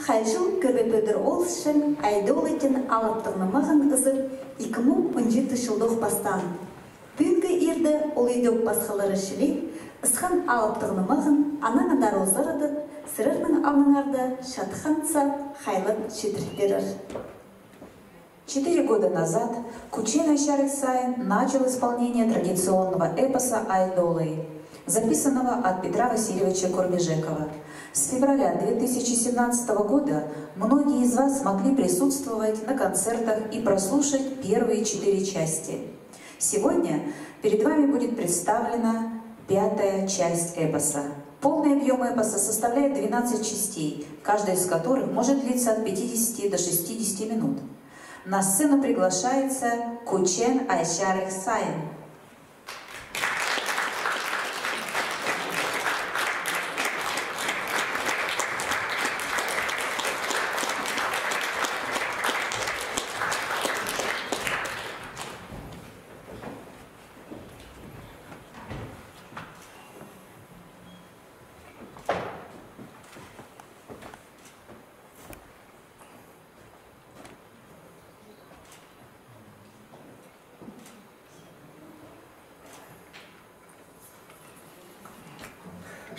хайжыл көбепөдір ол үшін айдол етін алыптығынымағын ызыр 2017 жылдық бастан. Бүгінгі ерді ол үйдік басқалары шілеп, ысқан алыптығынымағын анаңадар озырыдып, сырырның алыңарды шатықанца хайлып шетіріктерір. 4 года назад Кучен Айшар Исаин начал исполнение традиционного эпоса «Айдолы», записанного от Петра Васильевича Курбежекова. С февраля 2017 года многие из вас смогли присутствовать на концертах и прослушать первые 4 части. Сегодня перед вами будет представлена 5-я часть эпоса. Полный объем эпоса составляет 12 частей, каждая из которых может длиться от 50 до 60 минут. На сцену приглашается Кучен Айшар Исаин.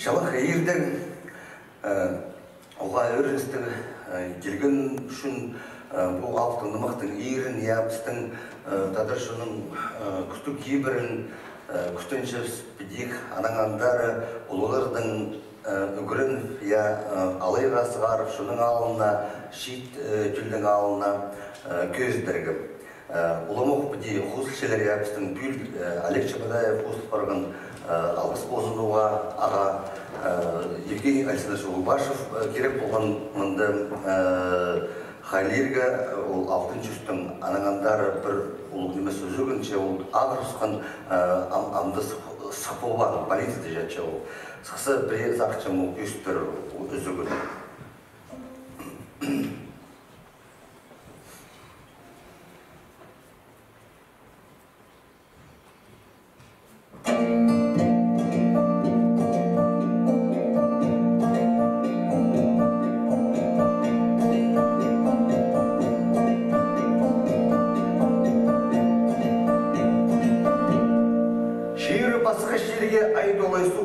Шалах әйірдің оға өрістің келген үшін бұл алтынымақтың ерін, япыстың тадыршының күсті кейбірін күстенші спедик анаңандары ұлылардың үгірін алайға сығарып шының алына, шит жүлдің алына көздіргім. Ұлымық бұде құсылшелер япыстың бүл Олег Чабадаев құсыл барған алғыс бозынуға аға Евгений Александрович Улбашев керек болған мұнды Хайлирға ол алтын жүстің анаңандары бір ұлық немес өзігінші ол ағыр ұсқан амды сапуған полицияда жатшы ол. Сықсы бір зақчым ол көстір өзігін.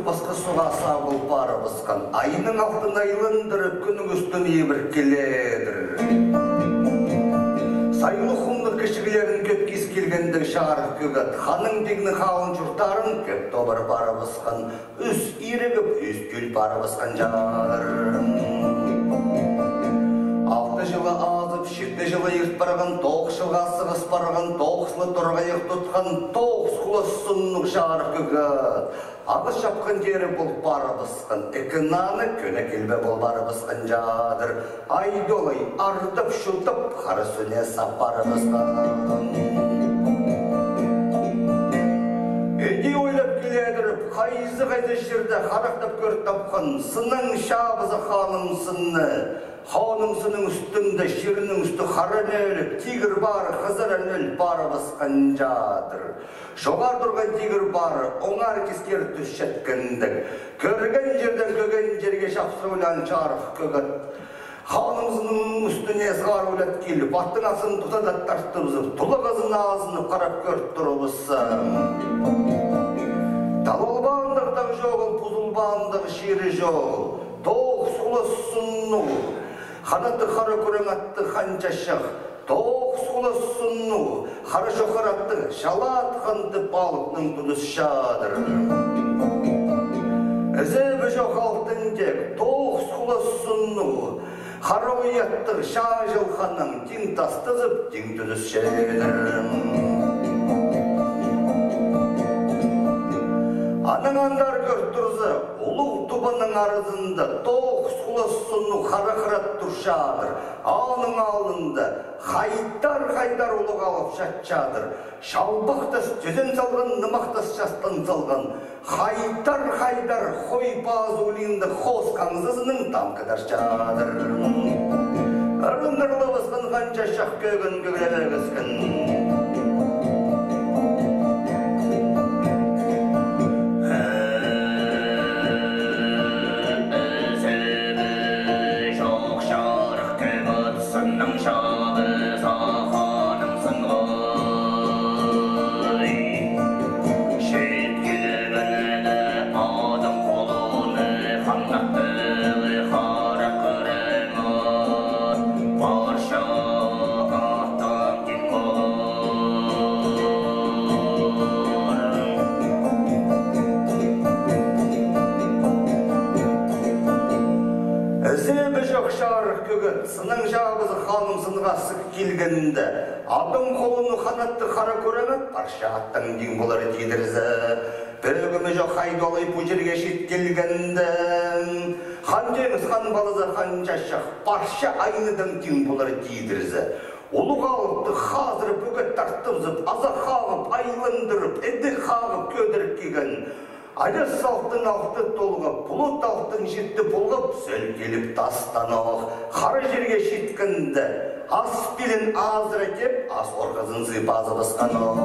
Басқа суға сабыл пары басқан, айының алтын айлындырып, күнің үстін емір келедір. Сайлы құмды кішігілерін көп кез келгенді шағарып көгат, ханың дегінің қауын жұрттарын көп тобыр пары басқан, үс ирігіп, үс көл пары басқан жағыр. 6 жылы азып, 7 жылы ерт барған, 9 жылға сығыс барған, 9-лы тұрғайық тұтқан, 9 құлы сұнның шағарып көгат. Ағыз шапқан жері бұл бары басқан, экінаны көне келбе бұл бары басқан жадыр. Айдолай ардып шылтып, қары сөне сап бары басқан. Эди ойлап келедіріп, қайызы жерді қарақтап көріп тапқан, сының шабызы ханым сынны. Ханым сының үстінде шерінің үсті қарын өліп, тигір бары, қызыр өліп бары басқан жадыр. Жоғар тұрған тигір бары, оңар кескер түс шеткіндік. Көрген жерден көген жерге шапсырулан жарық көгіт. Ханымызының үстіне сығар өлет келіп, аттың асын тұтадат тарттыбызып, тұлы қызын азынып қарап көріп тұрыбысы. Талолбандықтың жоғыл, пұзылбандығы шері жоғыл, тоқ сұлы сұнну, қанаты қары көрің атты қанчашық, тоқ сұлы сұнну, қары шоқыр атты шалат қанты балықтың тұдыс шадыр. Әзебі жоқ алтын тек, тоқ сұлы сұнну, қары ойаттық ша жылқаның тің тастызып, тің тұдыс шедір. Анаңандар көрттірізі, ұлық тұбының арызында, тоқ сұлы сұнну қара қырат тұршадыр. Аның алынды, қайдар ұлық алып шатшадыр. Шалбақтас жүзен салған, нымақтас жастан салған. Қайдар, қой базы өлінді қос қаңзызының тамкадар шадыр. Ұрындырлы басқан қанша шақ көгін көгілі Сының жабызы ханым сынға sık келгенінде, адым қолыны қанатты қара көремет, барша аттың ден болар тедірізі. Бөгімі жоқ хайдолай бұл жерге шет келгенінде, хан жеңіз хан балызы хан жашақ, барша айныдың ден болар тедірізі. Олы қалыпты қазір бөгет тартып, аза қағып, айлындырып, әді қағып көдіріп кеген. Айдас салықтың алты толғып, бұлыт алықтың жетті болғып, сөл келіп тастанақ, қары жерге шеткінді, ас білін азыр әкеп, ас орғызын зипазы басқанақ.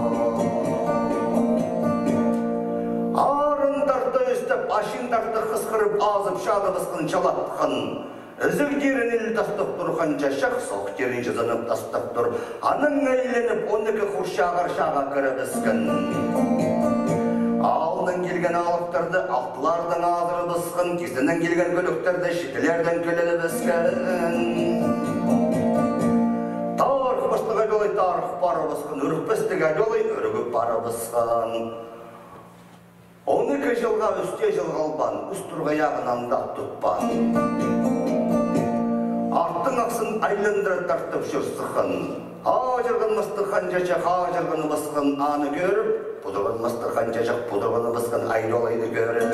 Арындарды өстіп, ашындарды қысқырып, азып шады басқын жалатқын. Үзігдерін елі тастық тұрған жашақ, соқтерін жазанып тастық тұр. Аның әйленіп, 12 құршағар шаға кірі біскін. Алдың келген алықтарды ақтылардың азыры бысқын, кезінен келген көліктерді шетілерден көлелі біскен. Тарық быстық әдолай тарық бары бысқын, үрік бістік әдолай үрігіп бары бысқын. 12 жылға үсте жыл қалбан, үст тұрға яғынан да тұтпан. Арттың ақсын айлындыры тартып жүр сықын. Ағырғын мұстыққан жачақ, ағырғыны бысқын аны көріп, Пудырғын мұстырған жажақ, пудырғыны бысқын айдолайды көріп.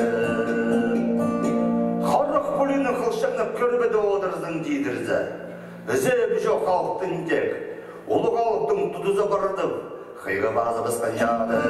Қарық бұлінің қылшаңып көрбеді одырыздың дейдірзі. Үзіп жоқ қалықтың тек, ұлы қалықтың тұдызы бұрдып, қиғы базы бысқын жадыр.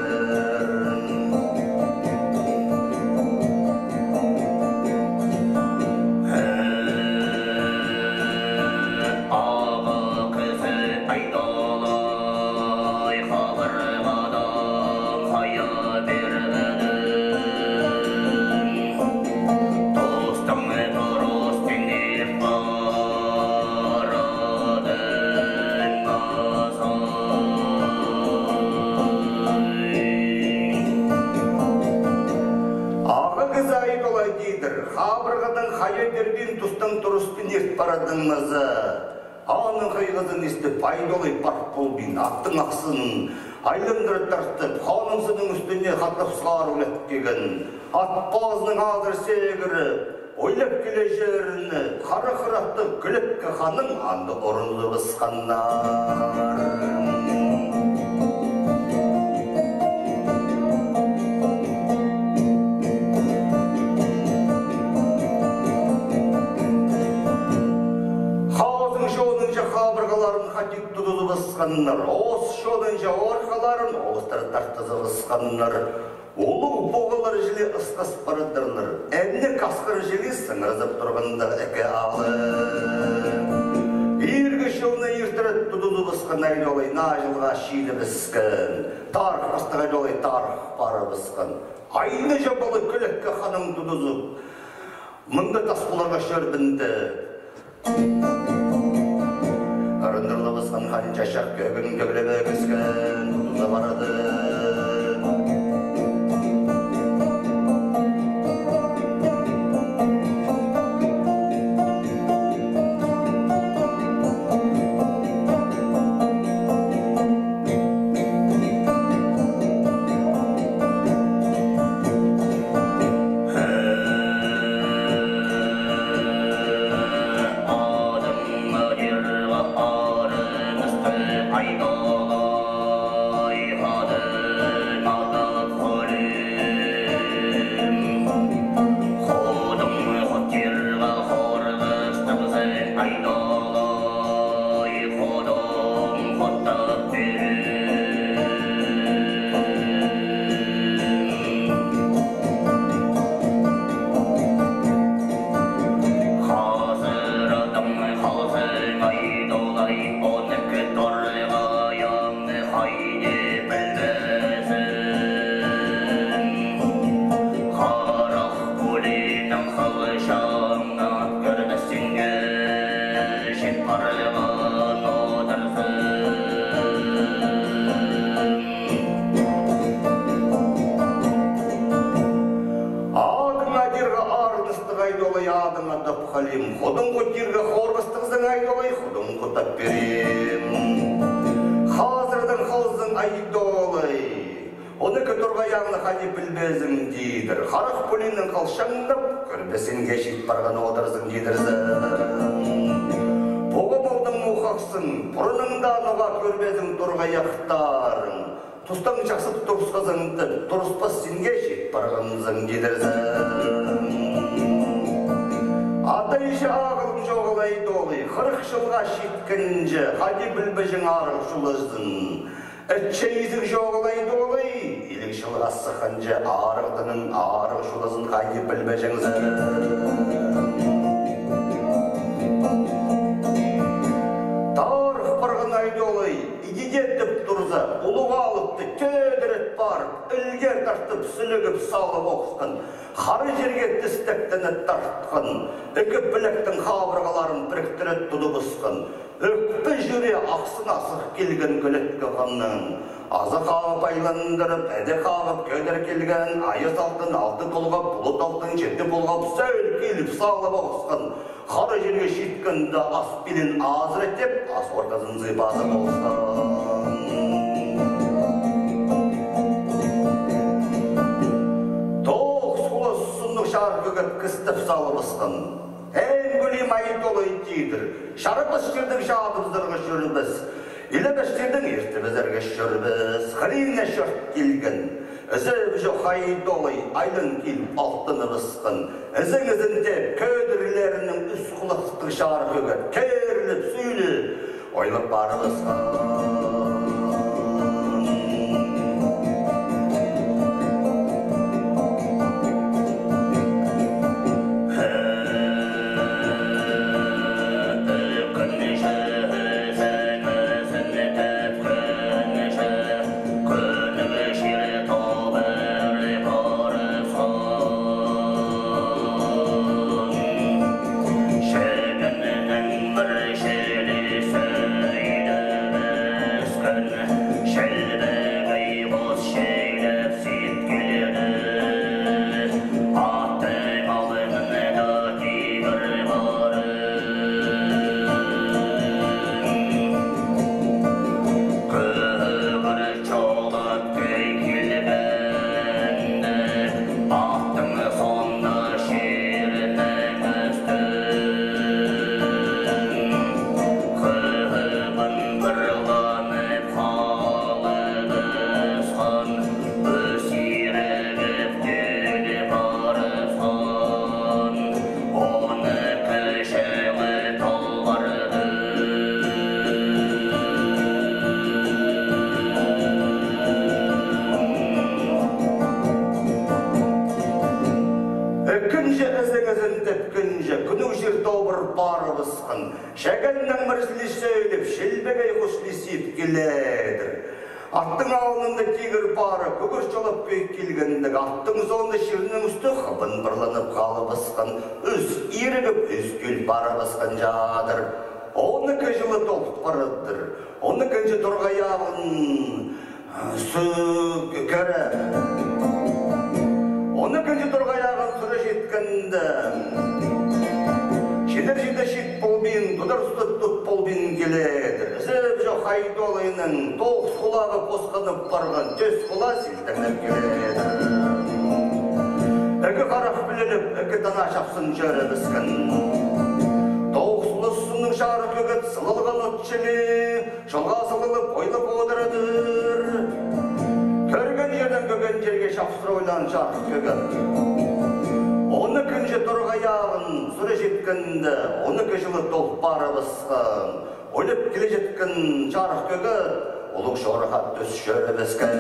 Қабырғадан қайедербен тұстың тұрыстың ерт барадыңызы. Анын қайғызын есті пайдолай парк болбин, аттың ақсын, айлындыры тартып, қанымсының үстіне қатып сығар өлет кеген. Атпазының азыр сегірі, ойлап келе жеріні, қара қыратты күліпкі қаның анды орынды бысқаннар. Қатик тұдылы бысқаннар, оғыз шоғынша орқаларын оғыстар тартызы бысқаннар. Олық боғылар жыле ұсқас барадырлар, әнне қасқыр жыле сыңырзып тұрғандар әке алы. Ергі шоғына ертірет тұдылы бысқан айдолай нажылға шиді біскен. Тарық бастық айдолай тарық бары бысқан. Айны жабалы күлекке қаның тұдылы. Мұнда тасқыларға шөрбінді. Арындырлы бысқан қанын жашақ көгін көгілі кіскен тұтызы барады. Şen parlama тоқтап берем. Hazırdan халыздың айдолы, оны көтірға яғны қане білбезің дейдір. Қарақ полинің қалшаңдап, көрбесін кешіп барған отырсың дейдірсің. Боғымаудың мұқақсың, бұрыныңда ноға көрбезің тұрға яқтарың. Тұстың жақсы тұрысқазыңды, тұрыспас сенге шет барғанызың дейдірсің. Атайшы ағылым жоғылай долы, 40 жылға шеткінжі, қади білбіжің арық шулызың. Әтчейзің жоғылай долы, 50 жылға сықынжы, арықтының арық шулызың қади білбіжіңзің. Идедетіп тұрза, ұлыға алыпты, көдірет барып, үлгер тартып, сүлігіп салып оқысқын. Қары жерге тістектіні тартқын, үкі біліктің қабырғаларын біріктірет тұды бұсқын. Өкпі жүре ақсын асық келген көлеткі қанның. Азы қағып айландырып, әді қағып көдір келген, айыз алтын, алты тұлғап, бұлыт алтын, жетті бұлғап, сөйл келіп салып оқысқын. Қары жерге шеткінді ас білін азыр етеп, ас ортасын зипасы болсын. Тоқ сұлы сұнық шарқығыт кістіп салып ұсқын. Ән көлем айдолы дейдір. Шарапышкердің шадымыздырғы жүрбіз. Илебештердің ертімізерге жүрбіз. Қырыңа шөрт келген. Үзіп жоқ айдолы айлын келіп алтыны бұсқын. Ізің-ізінде көдірлерінің үс құлақтық шарқығы керліп сөйлі ойлап бары бұсқын. Шәгәннің мірсілі сөйлеп, шелбегей құслесіп келедір. Аттың ауынында тегір бары, көгір жолап көйт келгендік. Аттың зонды шерінің үсті қыбын бірланып қалып ұсқын. Үз ерігіп, үз көл бары ұсқын жадыр. Оны көжілі толып барыдыр. Оны көнжі тұрғаяғын сүгірі. Оны көнжі тұрғаяғын сүрі жеткінді. Шедер-шедер шет болбин, тұдар-сұтып тұт болбин келедір. Зіп жоқ айдолайының тоғыз құлағы қосқанып барған төс құла селтіңіп келедір. Үкі қарақ біліліп, үкі дана шапсын жөрі біскін. Тоғыз құлысының шары көгіт сылылған ұтшылы, жолға сылылып ойлып одырыдыр. Көрген жерден көген жерге шапсыр ойлан жарық көгіт. Оны күнже тұрғаяғын сүрі жеткінді, оны көжілі толып бары бұсқын. Ойлып келе жеткін жарық көгі, ұлық шорға түс шөрі біскін.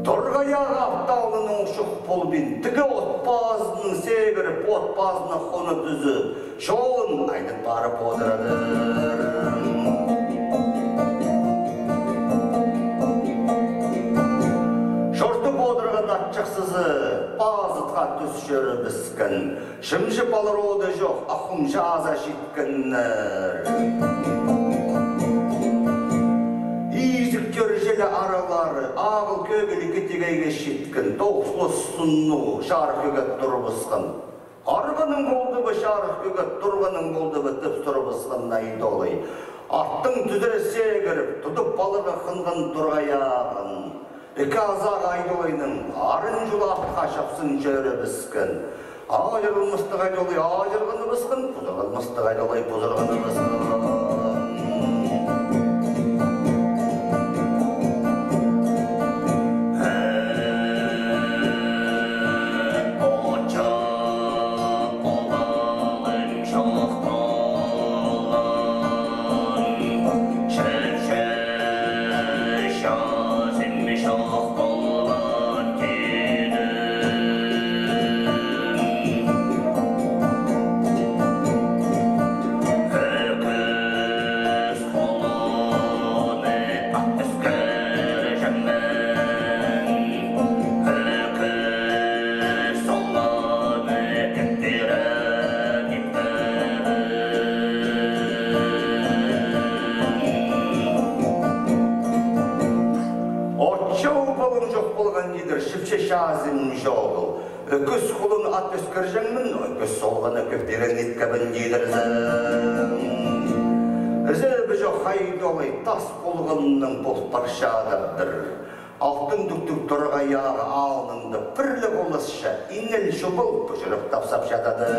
Тұрғаяғы апталының ұшық полбин, тігі отпазының сегіріп, отпазына қоны түзі, жолын айдып барып отырады. Атчықсызы базытқа түс жөрі біскін. Шымжып алыр оды жоқ, ақым жаза жеткіннер. Изіктер желі аралары, ағыл көгілі кетегейге шеткін. Тоқсылы сұнну, шар көгет тұрып ұсқын. Арғының болды başarıq kögöt durğanın boldu bitip sorubusqan Aydoly. Attın tüdürese girip, tutup balığı xınğın durğayağın. Eki azaq Aydoly'nın arın julaq qaşapsın jöre biskin. Ajırılmıstık Aydoly, ajırgını biskin, puzurgılmıstık Aydoly, puzurgını biskin. Şazim şoğul, öküz kulun at öskürjengmin, öküz solğana köpteren itkabın didirzen. Özel bijo Aydoly tas bulğunның bol parşadadır. Altın düktük durğa yağı alnında pirli olasça, inel şubul püşürüp tapsap şatadır.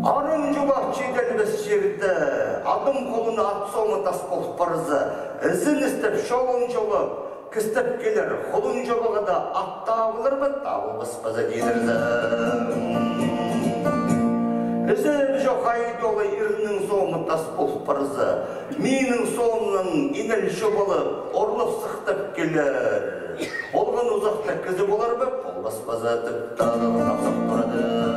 Arın julaq çiğdelbes жерде, adım kolunu at soğunu tas bol parızı, izin istep şolun jolu, kistep gelir, kolun joluğa da at tağılır mı, tağılmaz bazı didirzen. Özel жоқ Aydoly irinin soğumu tas bol parızı, minin soğunun inel şubulu orlып sıqtap gelir. Olğan uzaqta kızı bolar mı, olmaz bazı tıptağını tapsap duradır.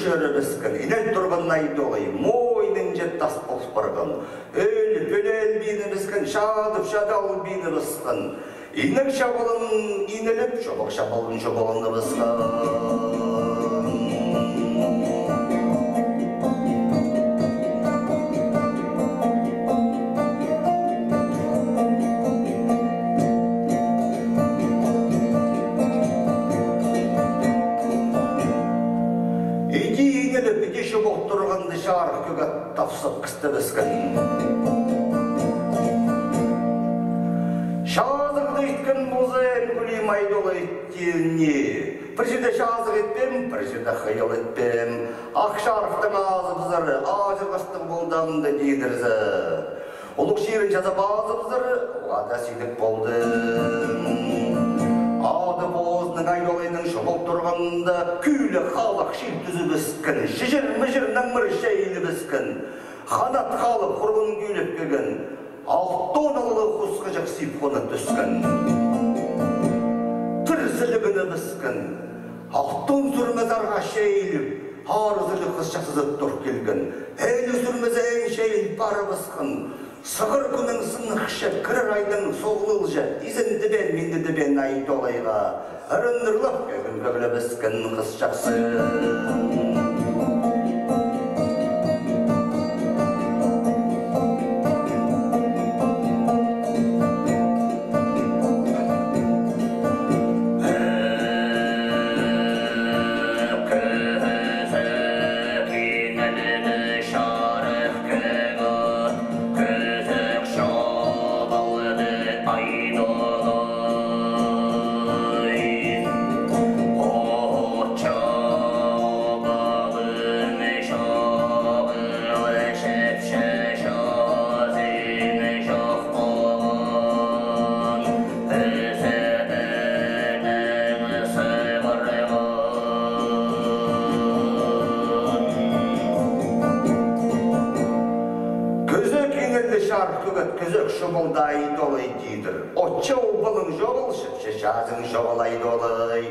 Şöyle biskin, inel durğan Aydoly, moynin jet tas bolup bargan. Öl, bölel bini biskin, şadıp şadal bini biskin. İnek şabalın inelip, şobak şabalın şobalını biskin. Şubuk durğandı şarıq kögət tapsıp kısты biskin. Şazıqdı itkin buzayın gülüm Aydoly ettiğini. Bir жерде şazıq etpem, bir жерде xıyıl etpem. Aq şarықтың ağzı bızarı, ajırғыстың boldandı didirzi. Oluk şiirin жаза bazı bızarı, ola da sidik boldu. Adı boğazının Aydoly'nın şubuk durğanında küylü xalaq şil tüzü biskin, şişir-mişir nangmır şeyli biskin. Xanat xalıp qurğun güylüp kegen, altın alılı xusqıcak sipxona tüskin. Tır zilibini biskin, altın sürmezarğa şeylip, harzılı qızçaqsızı dur kelgen. Eyli sürmeze en şeyil barı biskin. Sığır günün sınıqşı, kırır aydın soğululca, izin diben, mindi diben Aydoly'ga. Arındırlap kögün kögle biskin qızçaqsı. Közök şubulda Aydoly didir. Otça oğulun жоғыл, şişazın жоғыл Aydoly.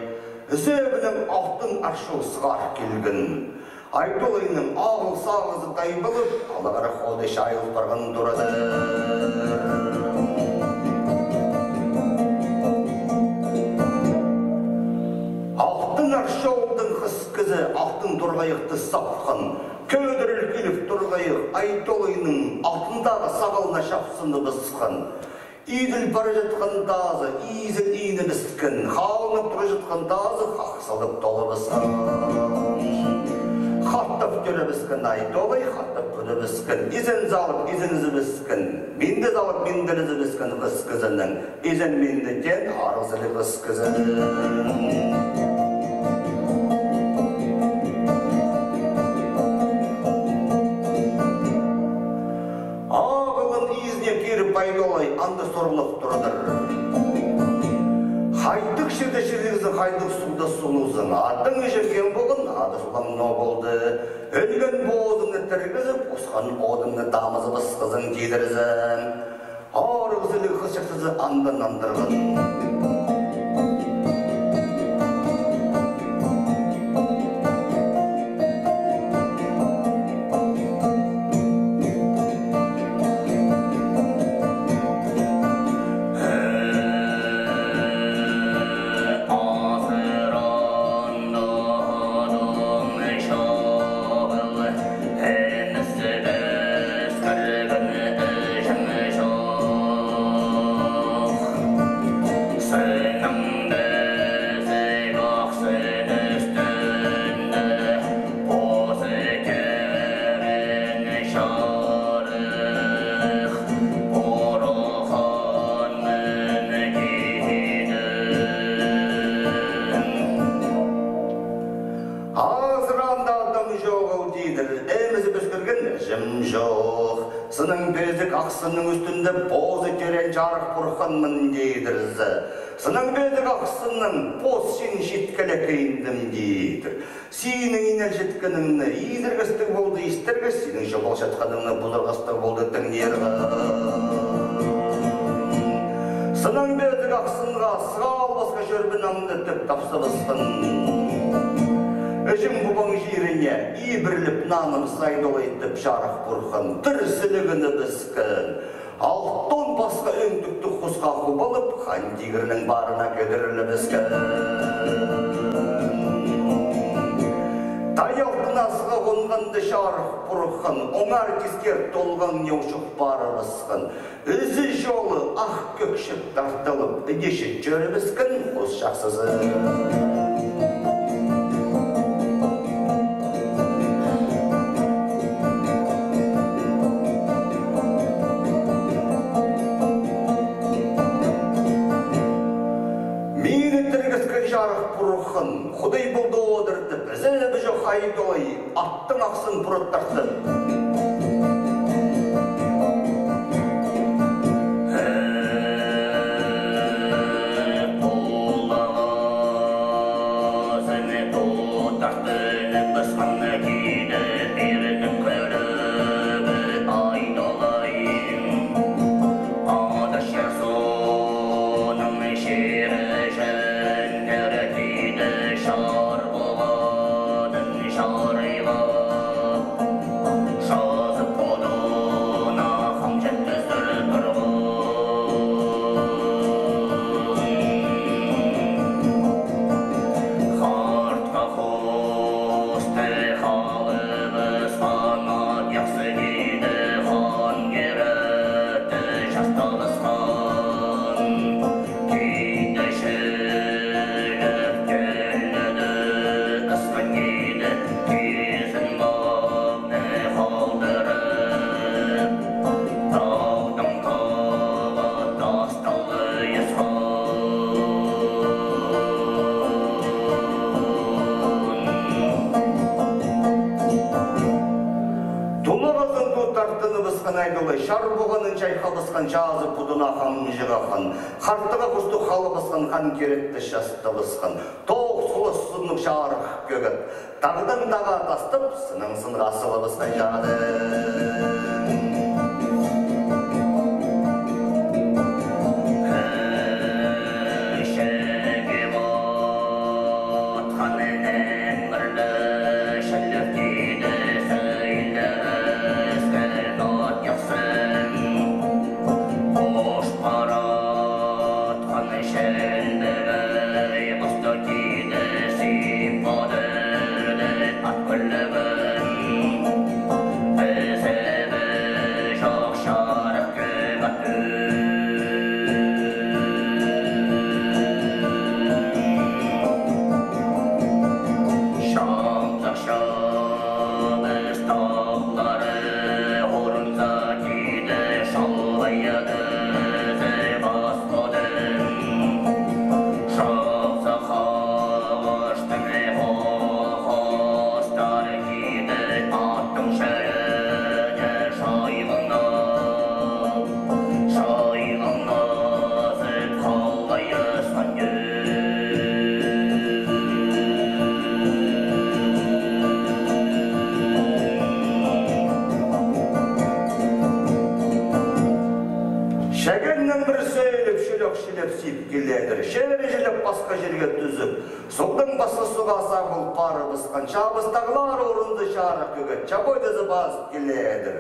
Üzebinin altın arşıl sığar kelgin. Aydoly'nın ağıl sağızı dayбылып, алығары ходы шайыл барған дұрады. Altın arşılдың қыз kızı, altın durğayıqты sapқын. Köydürül kelip durğayıq Aydoly'nın altın астындағы сағалына шапсынды бысқан. Иділ бара жатқан тазы, изіл иіні біскен, қалынып тұра жатқан тазы, қақсалып толы бысқан. Хаттап көрі біскен, айдолай, хаттап көрі біскен, изен залып, изінізі біскен, менді залып, менділізі біскен қыскызының, изен менді ден арызылы қыскызының. Байдолай анды сорлық тұрдыр. Хайдық жерде жердегізін, хайдық суды сұлузын. Атын жерген болын, ады сұлан но болды. Өлген боғызыңы тіргізіп, осқан одыңы дамызы бысқызын дедірізін. Арғызылы қысшықсызы андын андырғын. Сының безік ақсының үстінде бозы керен жарық бұрқанмын дейдірізі. Сының безік ақсының бос сен жеткілі кейіндім дейдір. Сенің инел жеткініңні идіргістік болды истіргі, сенің жобал жатқаныңны бұзырғыстық болды діңнергі. Сының безік ақсынға сығал басқа жүрбін аңды түп тапсы бысқын. Әжім бұбаң жеріне ибірліп наным сайдолайтып жарық бұрқын, дүрсілігіні біскін. Алтон басқа өңдікті құсқа құбалып, хан тигірінің барына кедірілі біскін. Таяқтың асыға қонғанды жарық бұрқын, оңар кескер толған неушық бары бісқін. Үзі жолы ақ көкшіп тартылып, үдеші жөрі біскін, қос жақсызы. Құдай болды одырды, бізі біжі қайдолай, аттың ақсын бұрыттарды. Шар болғанын жайқа басқан жазы бұдына хан жығақан. Қартыға құсты қалы басқан хан керетті шасты басқан. Тоқ сұлы сұнық жарық көгіт. Тағдың даға тастып, сының сынға асылы басқан жады. Seven şilep siyip келедір. Шевері жілеп басқа жерге түзіп, соғдың басқа суға сағыл пары бысқан, шабыстағылар орынды шарық көгет, чабойдызы басып келедір.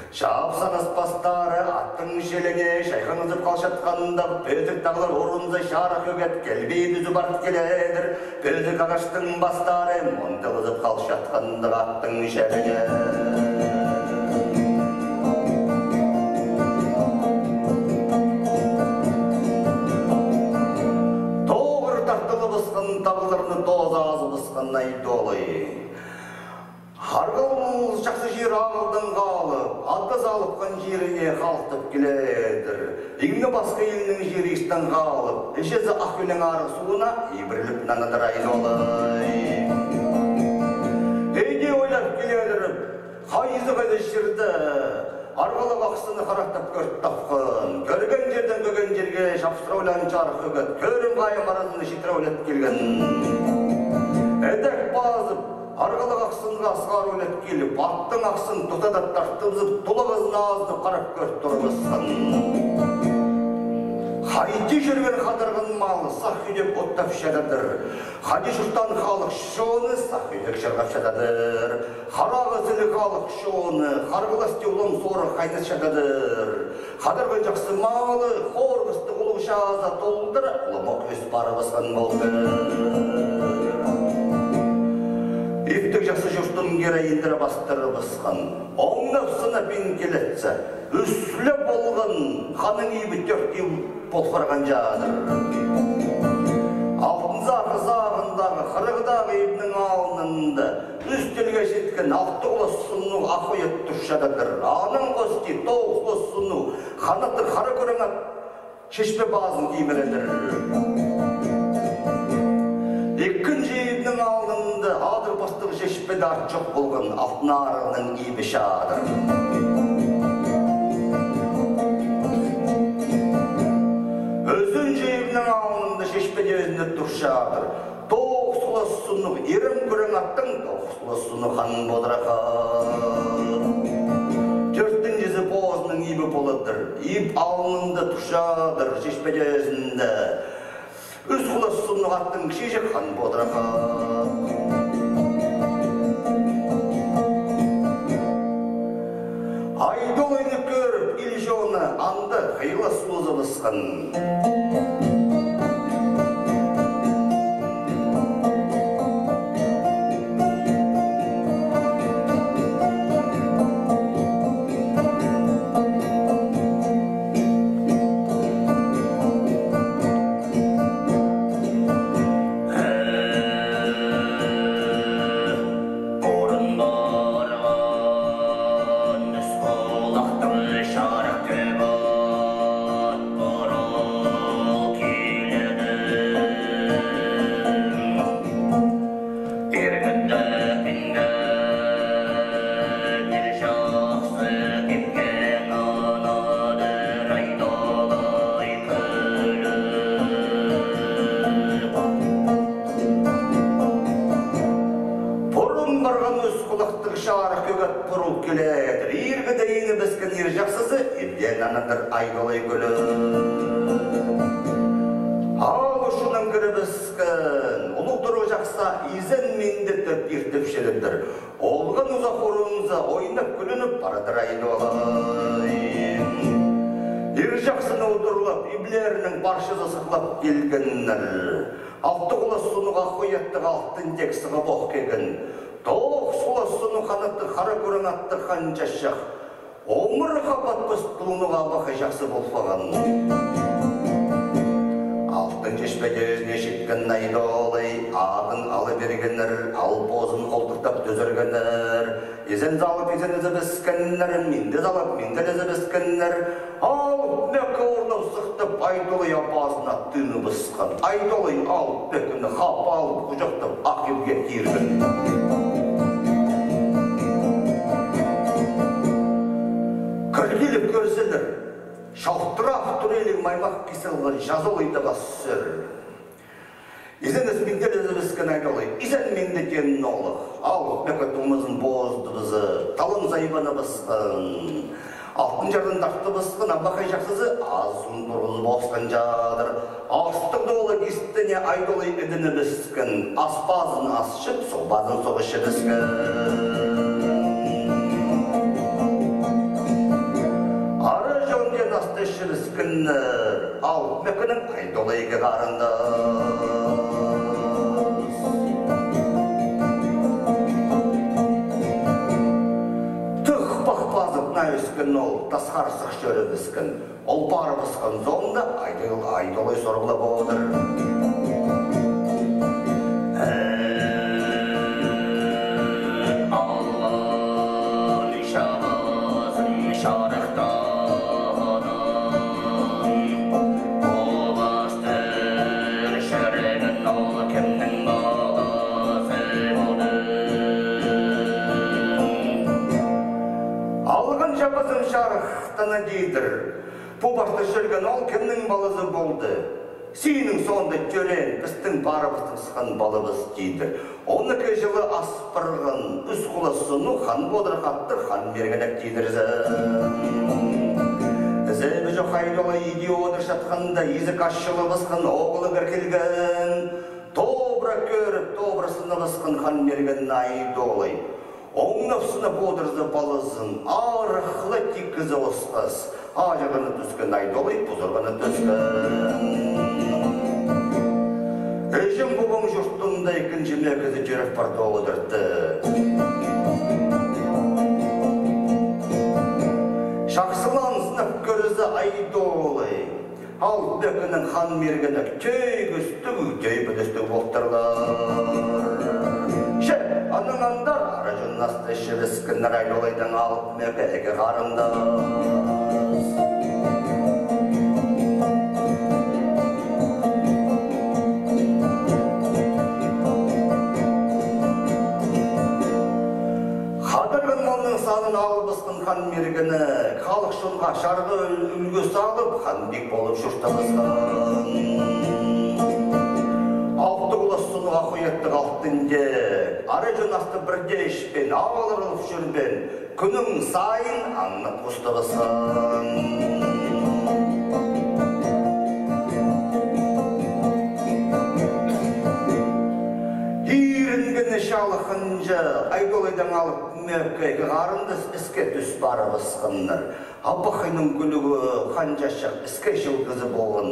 Шапсаныз бастары аттың шеліне шайқанызып қалшатқанында пөзік тағылар орынды шарық көгет, келбей дүзі барып келедір. Пөзік ағаштың бастары мұндылызып қалшатқанында аттың шеліне. Тағыларыны тоза азы бысқан айдолы. Харғыл жақсы жер ағылдың қалып, атыз алыпқан жеріне қалтып келедір. Еңі басқа елінің жері іштен қалып, ішезі ақкөлің арық суына ебірліп нанадыр айдолы. Кейде ойлап келедір, қайызы қайды жерді, арғылы бақсыны қарақтап көрт тапқын, көрген жерден көген жерге шапсыраулан жарық өгет, көрім қайым аразыны шетіраулет келген. Әдәк базып, арғылы бақсынға асқар өлет келіп, аттың ақсын тұтадат тартыбызып, тұлығызын азды қарап көрт тұрғызсын. Хайти жүрген қадырғын малы сақ үйдеп оттап шададыр. Хади жұрттан халық шоны сақ үйдек шырғап шададыр. Харағы зілі халық шоны, қарғыласты ұлым соры қайныз шададыр. Қадырғын жақсы малы, қорғысты ұлық шаза толдыр, ұлымық өз бары басқан болды. Ефтік жақсы жұрттың кері ендірі бастыры басқан. Оңнапсына пен келетсі, үслі болған қаның ебі төртеу болфарған жадыр. Алтынзағы зағындағы қырығдағы ебінің алынында үстелге жеткен алты қолы сұнну ақойет тұршададыр. Аның қости тоғыз сұнну қанатты қара көріңат шешпе базын кеймередір. Екінші ебінің алынында адыр бастығы шешпеді артшық болған алтын арының ебі шадыр. Шешпеде өзінде тұршадыр. Тоғысылы сұнық, ерім көрің аттың тоғысылы сұнық қанын бодырақыр. Төрттің жезі бозының ебі боладыр. Еп алынында тұршадыр шешпеде өзінде. Үз-құлы сұнық аттың шешек қанын бодырақыр. Айдолыны көріп, ел жоны анды қиылы сұлызы бысқын. Айдолай көлі Ал ұшынан кірі біскін Ұлық дұру жақса изен менді төп ертіп шеліндір Олған ұзақ орыныза ойнап күлініп барадыр айдолай Ер жақсыны ұдырлап иблерінің баршызы сықлап келгеннір Алты құлы сұнуға қойаттық алтын тек сығы боқ кеген Тоқ сұлы сұну қанатты қара көрін атты қанша шақ Омыр қапат бұстылынуға бақы жақсы болфаған. Алтын жешпеде өзіне шеткен айдолай, ағын алы бергенер, ал бозын қолдықтап төзіргенер. Езен залып езенізі біскенер, менді залып менділізі біскенер. Ал мәкі орнау сықтып айдолай апасына түні бысқан. Айдолай ал бәкіні қап алып құжақтып ақыбге кирген. Кіргеліп көрселер, шалықтырақ түрелік маймақ кеселғын жазылыйды бассыр. Изен өсмендер өзі біскен айдолай, изен менде кенін олық. Ал мәкі тұмызын бозды бізі, талын зайбаны басқан. Altın jardan daştı bısqın, abaqay жақсызы азын бұрғыз босқан жадыр. Астық долы кестіне айдолы едіні біскін, аспазын асшып, собазын соғышы біскін. Ары жонген асты шіріскін, ал мәкінің айдолы еге қарынды. Өскін ол тасқар сық жөрі біскін, ол бары бісқін зонда айдолай сорғылы болдыр. Аллан шабазын шарықтаным, боластыр шәрігін ол кімнің баласы болды. Алған жабазын шарықтана дейдір. Бұл башты жүрген ол кімнің баласы болды. Сенің сонда жөрен, біздің барыбыздың сыған балыбыз дейді. 12 жылы аспырғын, үз құласыны хан бодыр қаттыр, хан бергенек дейдірзі. Зәбі жоқ айдолы идиоды шатқанда, езік ашшылы бысқын, оғылы кіркелген. Тобра көріп, тобрасыны бысқын, хан берген айдолы. Оңнапсына бодырзы балызын, арықлы теккізі осқыз. Ажығыны түскен айдолы, бұзырғыны түскен. Әжім бұғын жұрттында екінші мәкізі жүріп барды оғыдырды. Шақсылан сынып көрізі айдолы. Ал бөкінің хан мергені түйгісті, түйбілісті болттырлар. Аныңандар арыжын асты шіріскінлер айдолайдан алып мәкәлігі қарындас. Қадырғын молның санын алып ұсқын хан мергені, халық шынға шарғы үлгі салып, хан бек болып шұрттамызған. Алты ұлысыны ақуеттік алтынде, ары жын асты бірде ішпен, ауылырылып жүрбен, күнің сайын аңнып құстығысын. Ерінгіні шалықынжы, айдолайдан алып мәккәйгі қарындыз іске түс бары бысқыныр. Абақайның күлігі қанжашық іске жылғызы болын,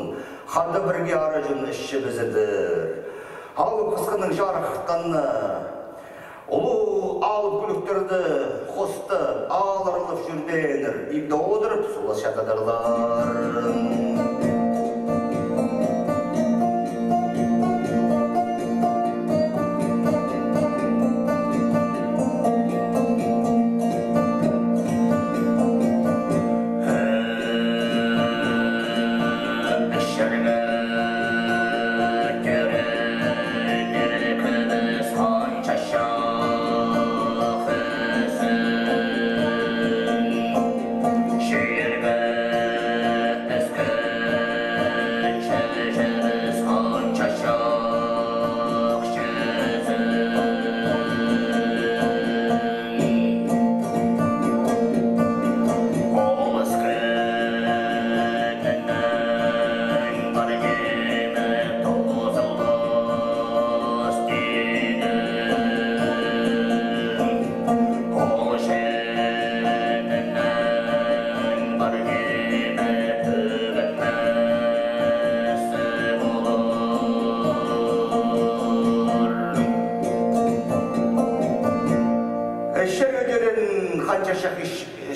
қанды бірге ары жын ішші бізідір. Алып қысқының жарықтаны, ұлы алып күліктерді қосты, алырылып жүрденір, ибді одырып, сұлы шатадырлар.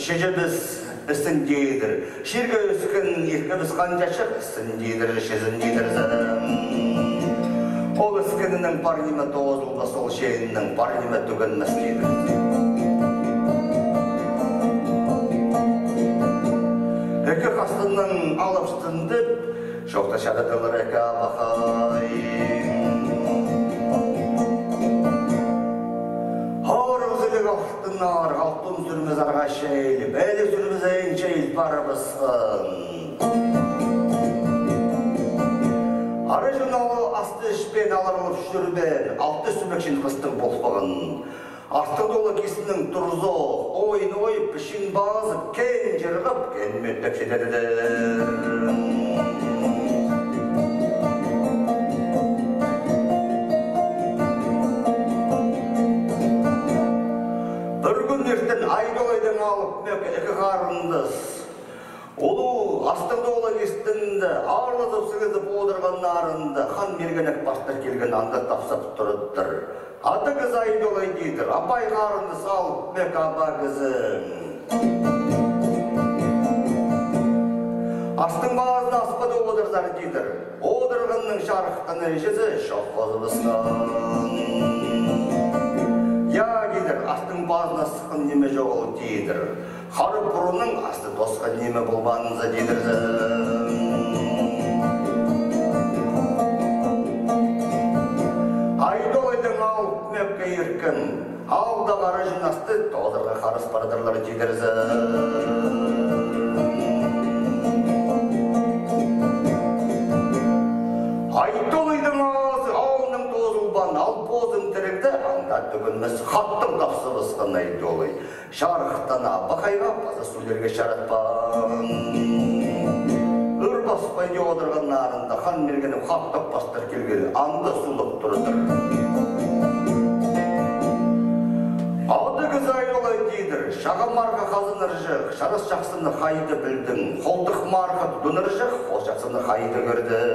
Шежебіз істін дейдір. Шерге өскін еркебіз қанжашық істін дейдір, шезін дейдір зәдім. Ол өскінінің парнима тоғызылға сол шейінінің парнима түгінмес дейдір. Әкі қастының алып шытындып, жоқта шададылыр әкі абақай. Алтын сүріміз арға шейліп, әлі сүріміз әйін шейліп бары бысқын. Ары жыналы асты ішпен алырылып жүрбен, алты сүмекшін қыстың болпығын. Астыңдолы кесінің тұрзо, ойын ойып, пішін бағызып, кен жырғып, кен меттеп жетеді. Бір күн ертен Айдолайдың алып, мөк екі қарындыз. Олу астыңдолы кестінді, арлызып сігізіп отырған нарынды, хан мергенек бастар келген анда тапсап тұрыдыр. Аты кыз Айдолай дейдір, апай қарынды салып, мөк аба кызым. Астың бағызын аспады отырдар дейдір, отырғанның шарықтан әжесі шоқ қозыбысқан. Я дейдір, астың бағызына сықын неме жоғыл дейдір. Қары бұрының асты досқа неме болманыңыза дейдірді. Айдолайдың алып мөкке еркін, алда қары жинасты тоғдырға қарыс бардырлар дейдірді. Айдолайдың ağzı ağının tozulban, al bozun tірікті, аңда түгінміз қаттың тапсы бысқан Айдолай. Шарықтана бақайға база сүлерге шаратпан. Үр баспайды отырған нарында хан мергені қаттық бастар келгелі, аңда сұлық тұрдыр. Ады кыз Айдолай дейдір, шаға марқа қазыныр жық, шарыс жақсыны қайды білдің, қолдық марқа тұдыныр жық, қол жақсыны қайды көрдің.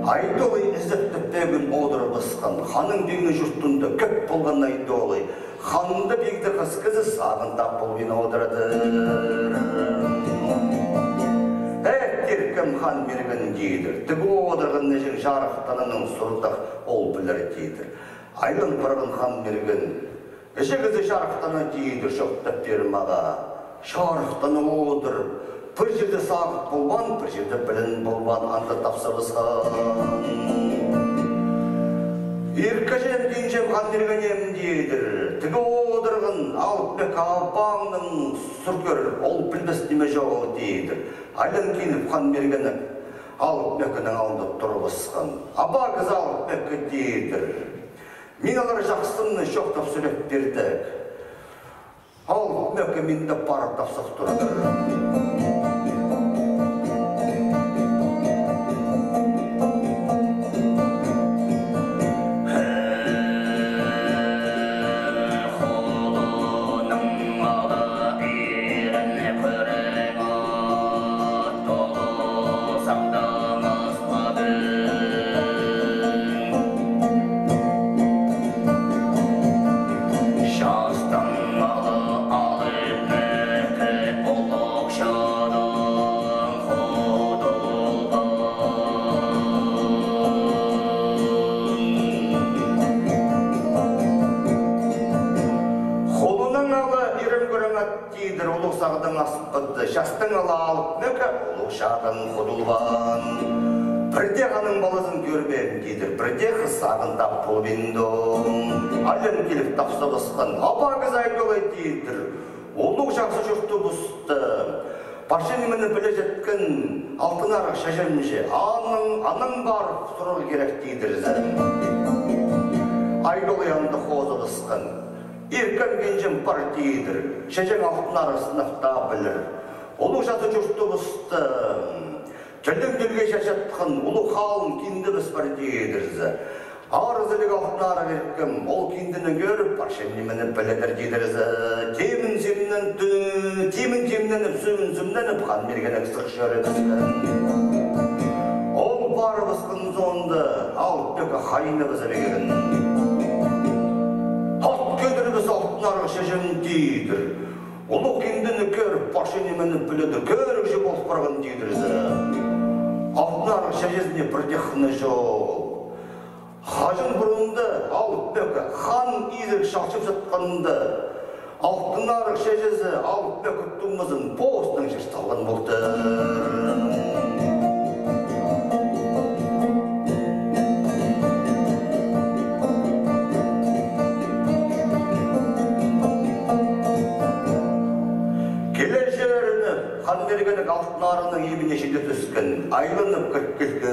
Айдолай ізіпті бегін одыры бысқан, ханың бегіні жұрттында көп болған Айдолай, ханында бегді қыз кізі сағындап болғын одырды. Әркеркім хан мерген дейдір, түгі одырғын нежің жарықтанының сұрдақ ол білір дейдір. Айлын бұрғын хан мерген, іші кізі жарықтаны дейдір, жоқтап берім аға, жарықтаны одырып, бір жерде сағып болған, бір жерде білін болған, анда тапсырысқан. Еркежем дейінжем хан мергенем дейдір, түгі одырғын, алып бек апаңның сүркер, ол білбес деме жоғы дейдір. Айлын кейініп хан мергені алып бекінің алынды тұрып ысқан. Аба кіз алып беккі дейдір. Мен алар жақсынны жоқтап сөйлеп бердік. Алып беккі менді барып тапсақ тұрды. Жастың ала алып мөкі, олық шағын құдылған. Бірде ғаның баласын көрбен дейдір, бірде қыз сағындап болбендон. Айлын келіп тапсы басқан, апа кіз Айдолай дейдір, олық жақсы жұртты бұсты. Пашеніміні біле жеткен алтын арық шәжемже, аның барып сұрыр керек дейдір. Айдолай анды қозы басқан, еркен кенжем бар дейдір, шәжен алтын арық сынақта білір. Олық жаты жұртты бұсты, жәлдің дүлге шашаттықын, олық қалын кенді біз бар дейдірзі. Арызылық алтынары беркім, ол кендіні көріп, паршемнемені біледір дейдірзі. Темін темненіп, сөмін қан мергенік сық жөребізді. Ол бар бұсқын зонды, алып бөкі қайыны бізі бегерін. Тат көдір біз алтынары шешен дейдір. Олық кендіні көріп, паршемнемені біледі, көрік жеп олып барған дейдірзі. Алтынары шешесіне бірде қыны жоқ. Хажын бұрынды алып бөкі, хан изік шақшып жатқанды, алтын арық шежесі алып бөкі тұмызын бостың жырталған болды. Келе жеріні хан бергені алтынарының ебіне шеде түскен, айланып кіріп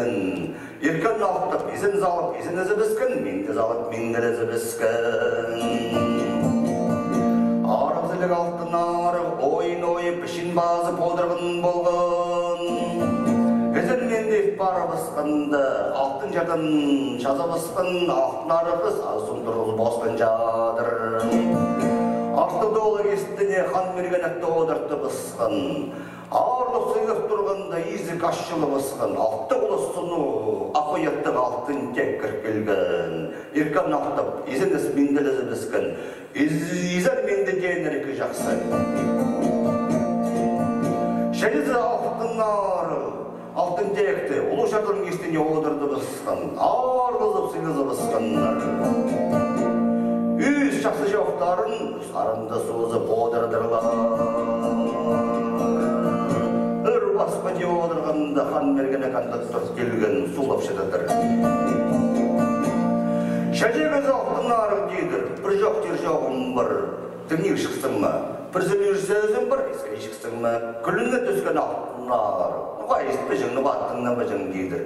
еркен алтып, езін залып, езін ізі біскен, менді залып, мендер ізі біскен. Арық зілік алтынары, ойын ойып, ішін базып олдырғын болғын. Езін менде бары бысқынды, алтын жадын жаза бысқын, алтынары қыз, азын тұрғыз босқын жадыр. Арты долы кестіне хан берген әтті одырты бысқын. Арлық сұйық тұрғанда езік ашшылы бысқын. Алты құлы сұну, ақойаттық алтын тек кіркелген. Еркан ақтып, езініз менділізі біскен. Езір менді дейінер екі жақсы. Шәлізі алтынары, алтын текті, ұлы шартын кестіне одырды бысқын. Арлызып сұйызы бысқындар. Үз жақсы жоқтарын сарында созып одырдырла. Үр баспа де одырғанда хан мерген әкандық тұрт келген сулап шыдыдыр. Шәжегі зауқтың арың дейдір, бір жоқ тер жоғым бір, тіңнер шықсың ма? Бір зілер сөзім бір, ескай шықсың ма? Күліңе түскен алтын ары, ғайыз бөжіңні баттыңна бөжің дейдір.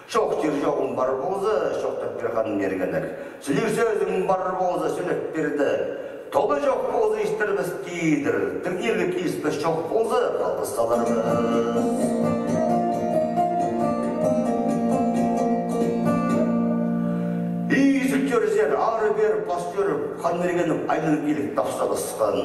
Çok tür жоғым бар болзы, шоқтап бір хан мергенік. Сүлер сөзің бар болзы, сүліп берді. Толы жоқ болзы істірбіз дейдір. Тіргерлі кейіспіз жоқ болзы, қалғысталарбыз. Езік төрзер, ары беріп, бас көріп, хан мергеніп, айлын келік тапса бысқан.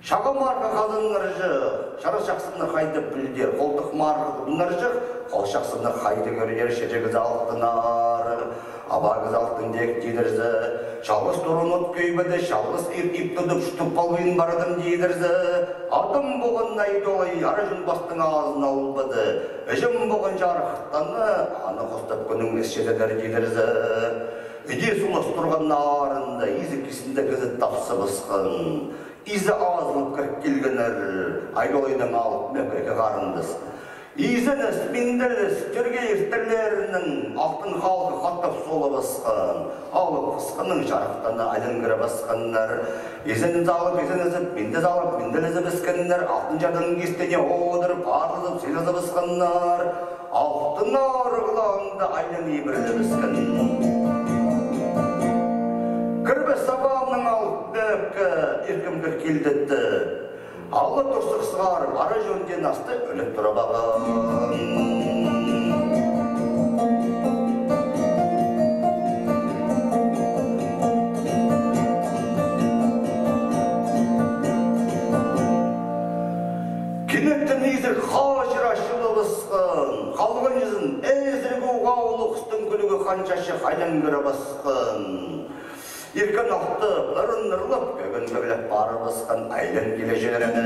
Шағым арқа қазынлар жық, шара шақсыны қайды білдер, қолдық марғы бұнлар жық, қол шақсыны қайды көрер, шежегіз алтынар, абағыз алтын дек дейдірзі, шалғыз тұрын от көйбеді, шалғыз еп тұдып, шұтып балғын бардым дейдірзі, адым бұғын айдолай, ары жүн бастың ağzын албады, үжім бұғын жарықтаны, аны қостап күніңіз шедедер дейдірзі, үде сұлыс тұрған арында, езі кесінде кізі тапсы бысқын, İzi ağzılıp kırık gelgenler, aydolaydan alıp möküreke qarındız. İziniz, mindiriz, Türkiye irtirlerinin altın halkı qattap sola basqan, alıp qısqının жарықтаны aydan kıra basqanlar. İziniz alıp, mindiz alıp, mindirizi biskenler, altın jadın kestene oğudırıp, arızıp, selizı basqanlar. Altın arıqlağında aydan ibirli bisken. Кірбі сабағының алып бөкі еркім кір келдетті. Алы тұрсық сығарып, ары жөнден асты өліп тұра бағын. Кенеттен езір қажыр ашылы бысқын. Қалған езін әзіргі ғаулы құстың күлігі қаншашы қайдан кірі басқын. Еркен ақты ұрын-ұрлып, көгін-көгіліп бары басқан айлын келе жерені.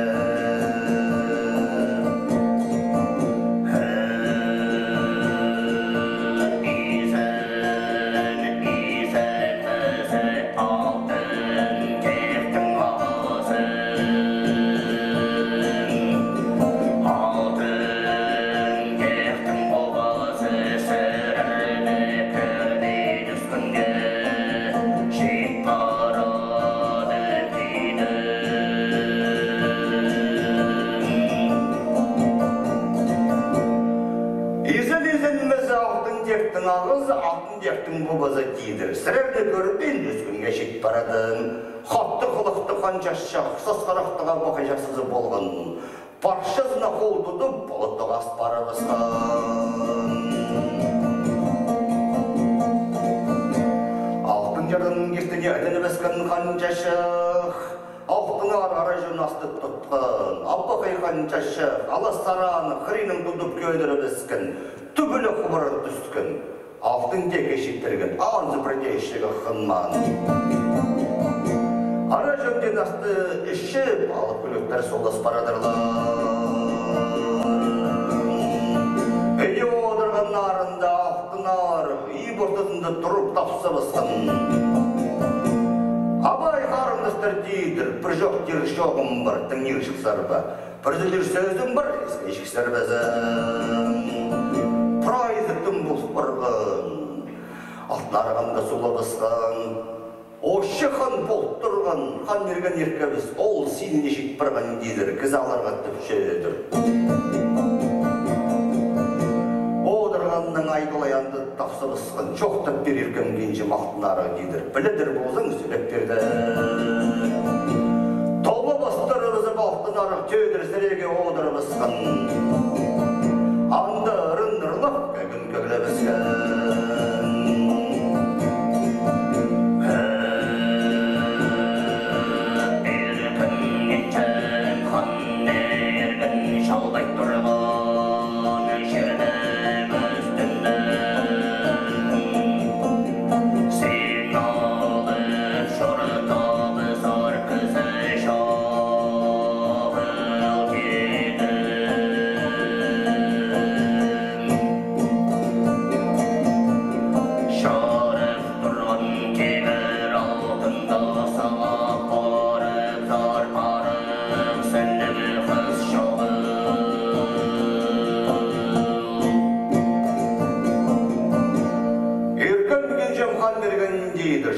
Ağız altın diyектің бұбазы дейдір. Сірерді көріп енді өскінге шет барадың. Қатты қылықты қаншашы, қысас қарақтыға бақай жақсызы болған. Паршызына қол тұтып, болыттық аст бара басқан. Алтын жардың кестіне әдіні бәскен қаншашық. Алтын ара жөн асты тұтқан. Аббақай қаншашық, алас сараны, қырының тұтып көйдірі бәскен. Түбілі құбыры түскен. Алтын тек ешеттерген, ағанзы бірде ешігі қынман. Ара жөнден асты іші, балық күліктер солдас барадырлар. Өйде одырған нарында алтын ары, үй бортысында тұрып тапсы басқан. Абай қарындастар дейдір, бір жоқ тер шоғым бар, тіңнер шықсарба. Бір зілер сөзім бар, ескай шықсарбазым. Прайзықтың бұл бұрғын, алтын арағанда сула басқан, ошы хан болып тұрған, хан мерген еркебіз, ол сеніне жет бірған дейдір, кіз аларға түпшедір. айдолаянды тапсырысқан жоқтап береркен кенже мақтынары дейдір. Біледір болсаң сөйлеп берді. Толы бастырымызы мақтынары түйдір сіреге одырымызған. Анда ұрын-ұрлап көгін көглебізген.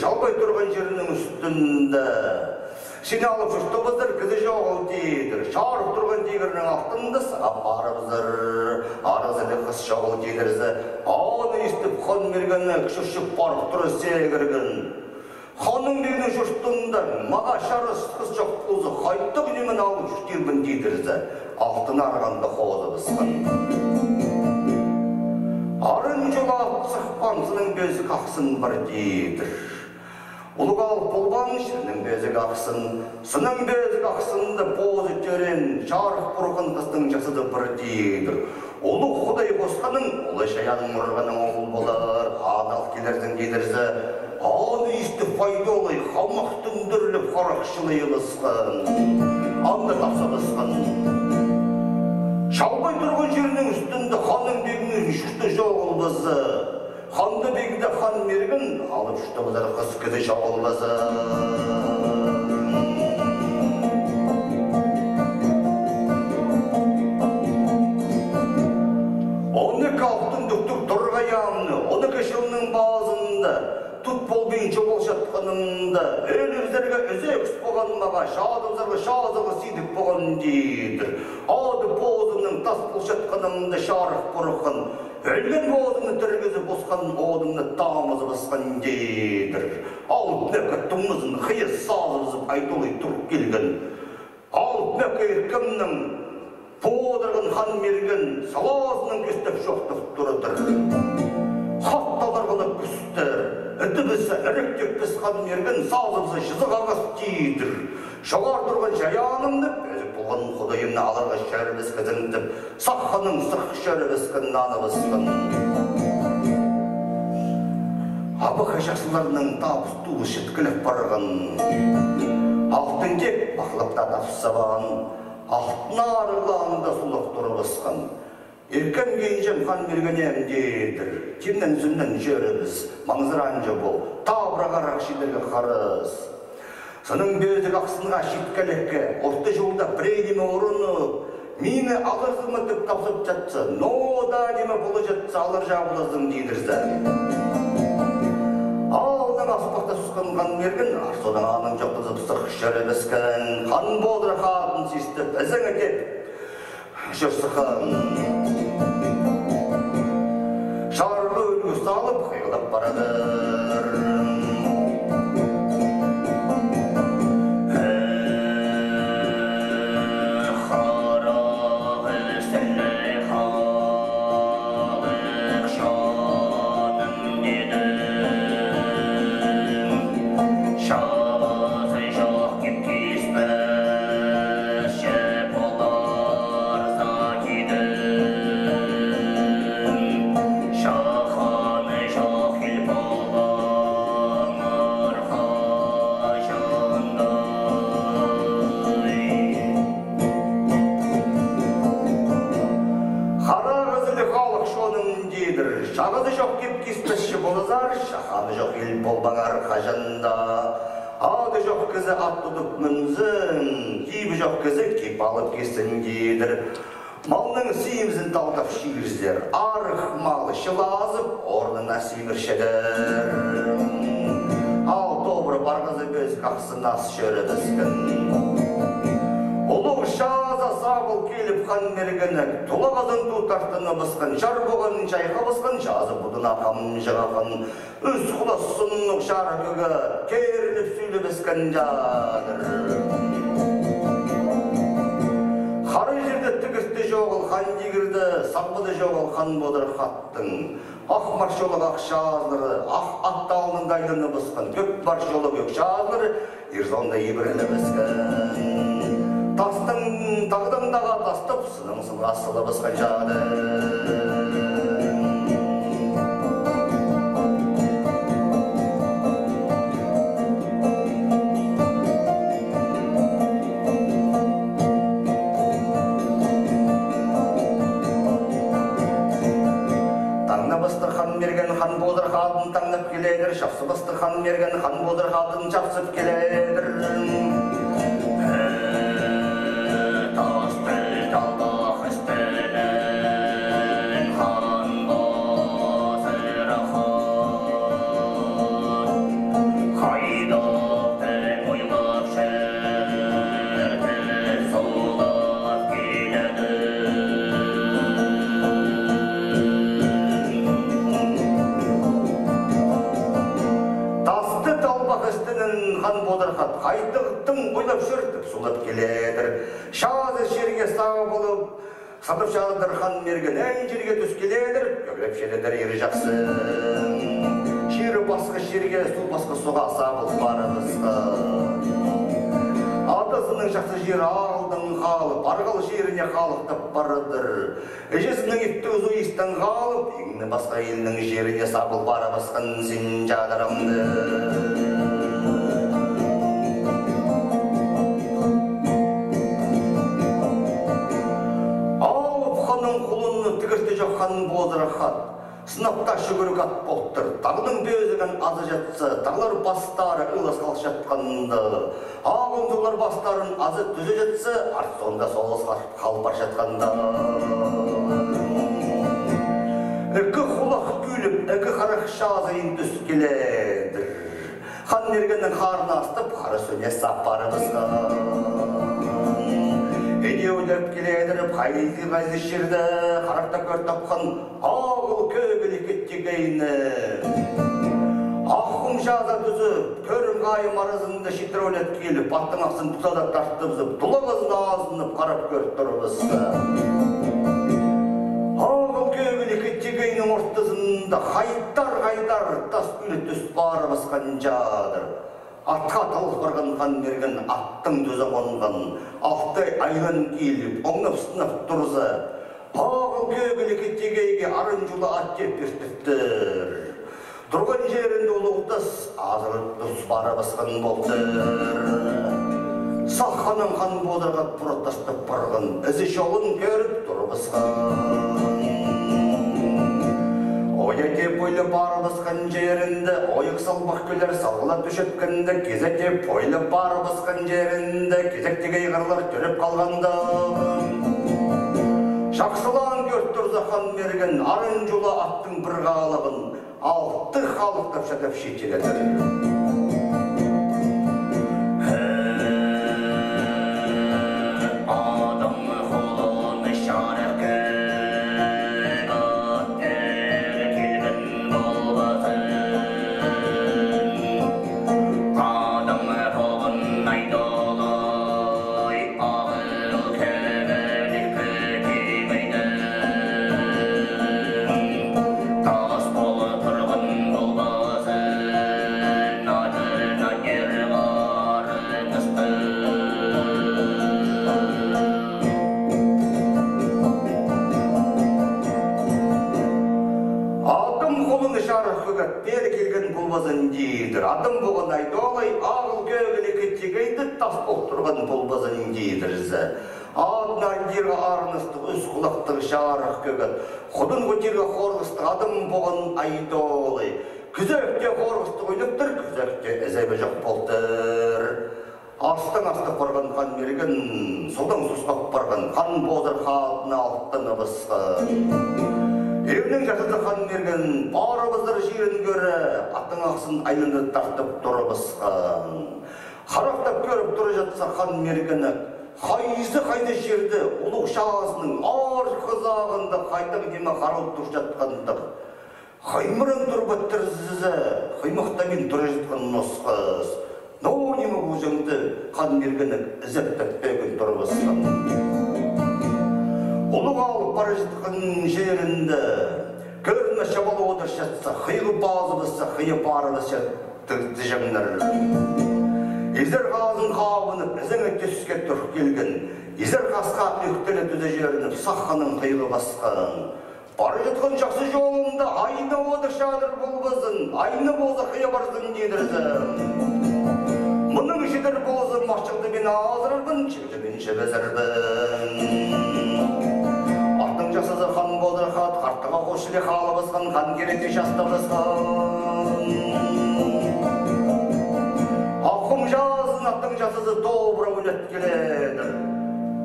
Жалбай тұрған жерінің үстінде сені алып жұрттымыздар кізі жоғыл дейдір. Шарып тұрған дегірінің ақтыңды сағап барымыздар. Арызылы қыз жоғыл дейдірізі. Аны естіп қан мергені күшіршіп барып тұры сегіргін. Қаның дегінің жұрттында маға шарыс қыз жоқ қозы қайттық немен алып жүртелбін дейдірізі. Алтын арғанда қозы бысқан. Арын жоға сықпансының безі қақсын бір дейдір. Ұлық алып болған шырының безі қақсын, сының безі қақсынды позы төрен, жарық бұрған қыздың жасыды бір дейдір. Ұлық құдай қосқаның, ұлы шаяның ұрғаның оғыл болар, адал келердің дейдірзі. Аны есті файдолай, қалмақтың дүрліп қарақшылы елісқан, анда тапсабысқан. Шалбай тұрған жерінің үстінде қаның бегінің жүшті жоғылбызы. Қанды бегінде қан мергін, алып жүшті бұзар қыз кізі жоғылбызы. Оны қалқтың дүктік тұрғай амны, оны кешілінің базында, тұт болбейін жоғыл жатқанында, өліміздерге өзек үст болған маға, шадымзарға шазығы сейдік болған дейдір. Ады бозының тас бұл жатқанымда шарық бұрықын, өлген бозыны түргізі босқан одымны тамызы басқан дейдір. Алып мәкі тұмызын қиыз сазымызып айтолай тұрып келген. Алып мәкі еркімнің подырғын хан мерген саласының көстіп жоқтық тұрыдыр. Қатталар қылып күстір, үтібісі әріктеп біз қан мерген сазымызы жызық ағас дейдір. Жоғар тұрған жаянымды бәзіп болған құдайымны аларға шәрібіз кізіңдіп, саққаның сық шәрібіз кіннаны бысқын. Абы қашақсыларының табыс туы шеткіліп барған, алтын кеп бақылыпта тапсабан, алтын арылағында сұлық тұры бысқан. Еркен кейінжен қан берген емдейдір, темнен зүннен жөрібіз, маңызыран жо бол, табыраға рақшилерге қарыз. Сының безі қақсынға шеткәлекке, орты жолда бірейдеме ұрынып, мені алырзымы деп тапсып жатсы, нода деме болы жатсы, алыр жабылызым дейдірзі. Алдың аспақта сұсқан қан мерген, арсодан аның жоқтызып сық шәребіскен, қан болдыр қатын сейстіп, ізіңі кеп жүрсіқан. Шарғы өлгі салып, қиылып барадыр. Шағыды жоқ кеп кеспесші болызар, шақаны жоқ ел болбаңар қажында. Ады жоқ кізі аттыдық мүнзін, кейбі жоқ кізі кеп алып кесін дейдір. Малның сейімізін талдап шүйіріздер, арық малы шылазып, орнына сүйміршедір. Ал добры барғызы көз қақсын ас шөрі бізгін. Ұлық шаза сабы Ağıl келіп хан мергені, тұлағазын тұтартыны басқан, жар болған жайға басқан, жазы бұдын ақам жағақан, өз құлас сұнық шарқыға керіліп сөйлі басқан жадыр. Қары жерде тігісті жоғыл хан дегірді, сақбыды жоғыл хан бодыр қаттың. Ақ маршолық ақ жазыры, ақ аттауының дайлыны басқан, көк маршолық көк жазыры, ерзонда ебірілі басқан. Тастың тағдың даға тастып, сының сынға сылы басқан жады. Хан болдыр қатын таңдап келедір, жақсы басты хан мерген хан болдыр қатын жақсып келедір. Тасты талбақ істенен хан болсыр хан, қайдақтың ойлап шәрті солап келеді. Хан бодырқат қайдықтың ойлап жүртіп сұлап келедір. Шазы жерге сағы болып, сатып жадыр хан мерген ән жерге түс келедір. Көглеп шеледір ері жақсы. Жері басқа жерге, су басқа суға сабыл барымызға. Атасының жақсы жері алдың қалып, арғал жеріне қалықтап барыдыр. Әжесінің етті өзі естің қалып, еңні басқа елінің жеріне сабыл бара басқан сен жадырамды. Хан бодыр қат, сынапта жүгірік ат болттыр, тағдың бөзіген азы жатсы, тағлар бастары ұлас қалш жатқанды. Ағымдылар бастарын азы түзі жатсы, арт сонда солыс қалпар жатқанды. Үкі құлақ күліп, үкі қарақ шазайын түс келедір. Хан мергеннің қарны астып, қары сөне сапарымызға. Эне ойлап келедіріп, қайызы жерді қарақта көр тапқан ағыл көгілі кеттегейіні. Аққым жаза түзіп, көрім ғайым арызында шетір ойлап келіп, аттың ақсын тұзада тарттыбызып, тұлағызын азынып қарап көріп тұрыбызды. Ағыл көгілі кеттегейінің ортызында қайдар тас күлі түс бары басқан жадыр. Атқа талып барған хан мерген аттың төзі қонған, алтай айлан келіп, оңнап сынап тұрзы. Ағыл көгілі кеттегейге арын жулы ат жеп берттіктір. Тұрған жерінде олы ұтыс, азырып тұс бара басқан болдыр. Саққанын хан бодырға бұраттастып барған, ізі жолын көріп тұрбысқан. Ойекеп ойлы бары басқан жерінде, ойық салбақ көлер салғыла түшеткенді, кезектеп ойлы бары басқан жерінде, кезектегі ғырлар түріп қалғанда. Жақсылан көрт тұрза хан мерген, арын жолы аттың бір қалығын, алты қалықтап шатып шетеледі. Адам болған айдолай, ағыл көгілі кеттегейді тас болтырған болбазының дейдірізі. Адын ардирға арынысты өз құлақтың жарық көгіт. Құдын көтерге қорғысты адам болған айдолай. Күзекте қорғысты көйліктір, күзекте әзәбі жоқ болтыр. Арыстан асты қорған қан мерген, содан сұсқап барған қан бозыр қатына алттан ыбысқан. Евнің жасыды қан мерген, барыбыздар жерін көрі, аттың ақсын айлынды тартып тұрыбысқан. Қарақтап көріп тұры жатса қан мергені, қайсы қайда жерді ұлық шағасының ар қызағында қайта неме қарауып тұрып жатқандық. Қаймырын тұрып өттірізі, қаймақтамен тұра жатқан носқыз. Нау немі көзіңді қан мергені ізеттәтпеген тұрып асқан. Ұлық алып бара жатқан жерінде көріне шабалы одыр жатса, қиғы bazı баса, қиы бары баса тірді жаңнар. Езер ғазын қауынып, ізіңі түске тұрып келген, езер қасқа нүктелі түзі жерініп, саққаның қиғы басқан. Бары жатқан жақсы жолында айны одыр шадыр болбасын, айны болса қия барсын дедірзім. Мұның жедір болсын, мақшықты мен азырбын, чекжімен шебезірбін. Артың жасызы қан болдыр қат, қарттыға қошылы қалы басқан, қан керете жастап жасқан. Ақым жазын, аттың жасызы добра өнет келедір.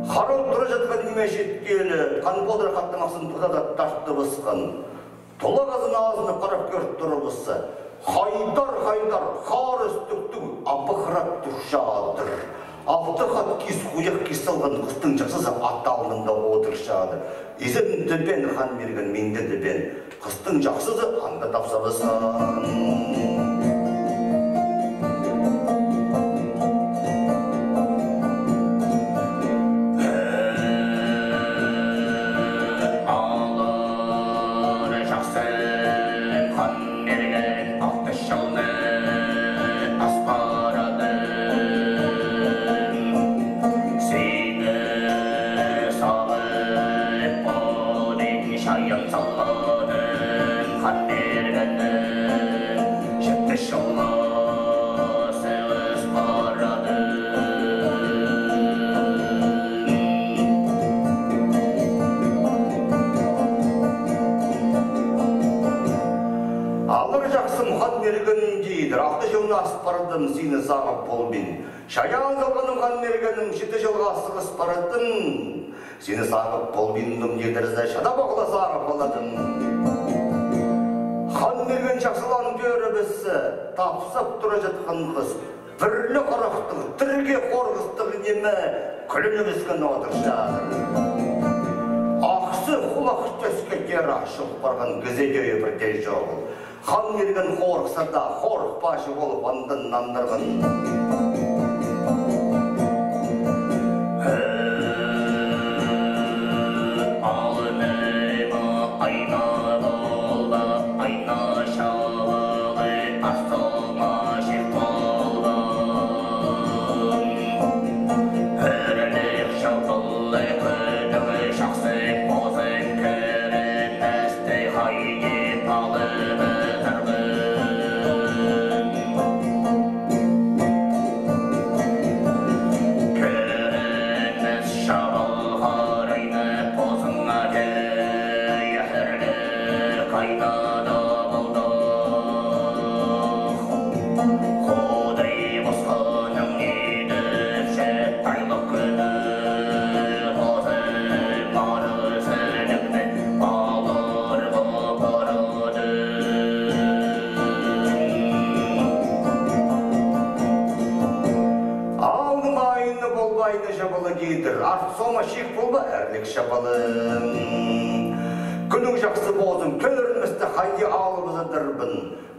Қарып тұры жатқан неме жеткелі, қан болдыр қаттың ақсын тұтада тартты басқан. Тола қазын азыны қарап көріп тұры басы. Хайдар, қар үстіктің апықырат тұршадыр. Алты қат кес қуяқ кес алған қыстың жақсызы ат алдында отыршадыр. Езін дүбен қан берген менде дүбен, қыстың жақсызы анда тапса басқан. Аспарадым сені сағып болбин. Шаян залғаным қан мергенім 7 жылға асығыс парадым. Сені сағып болбиндім дедірізі шада бағыла сағып аладым. Қан мерген жақсылан көрі бісі, тапсап тұра жатқан қыз. Бірлі қарақтығы, түрге қорғыстығы неме, күліні біскен отыршадыр. Ақсы құлақ төске кер ашық барған гізеге бірдей жоғыл. Қан мерген қорықсада, қорық башы болып андын нандырған. Сома шек болба әрлік шабалым. Күнің жақсы болдың, көрінмісті қайы алыбызы дұрбын.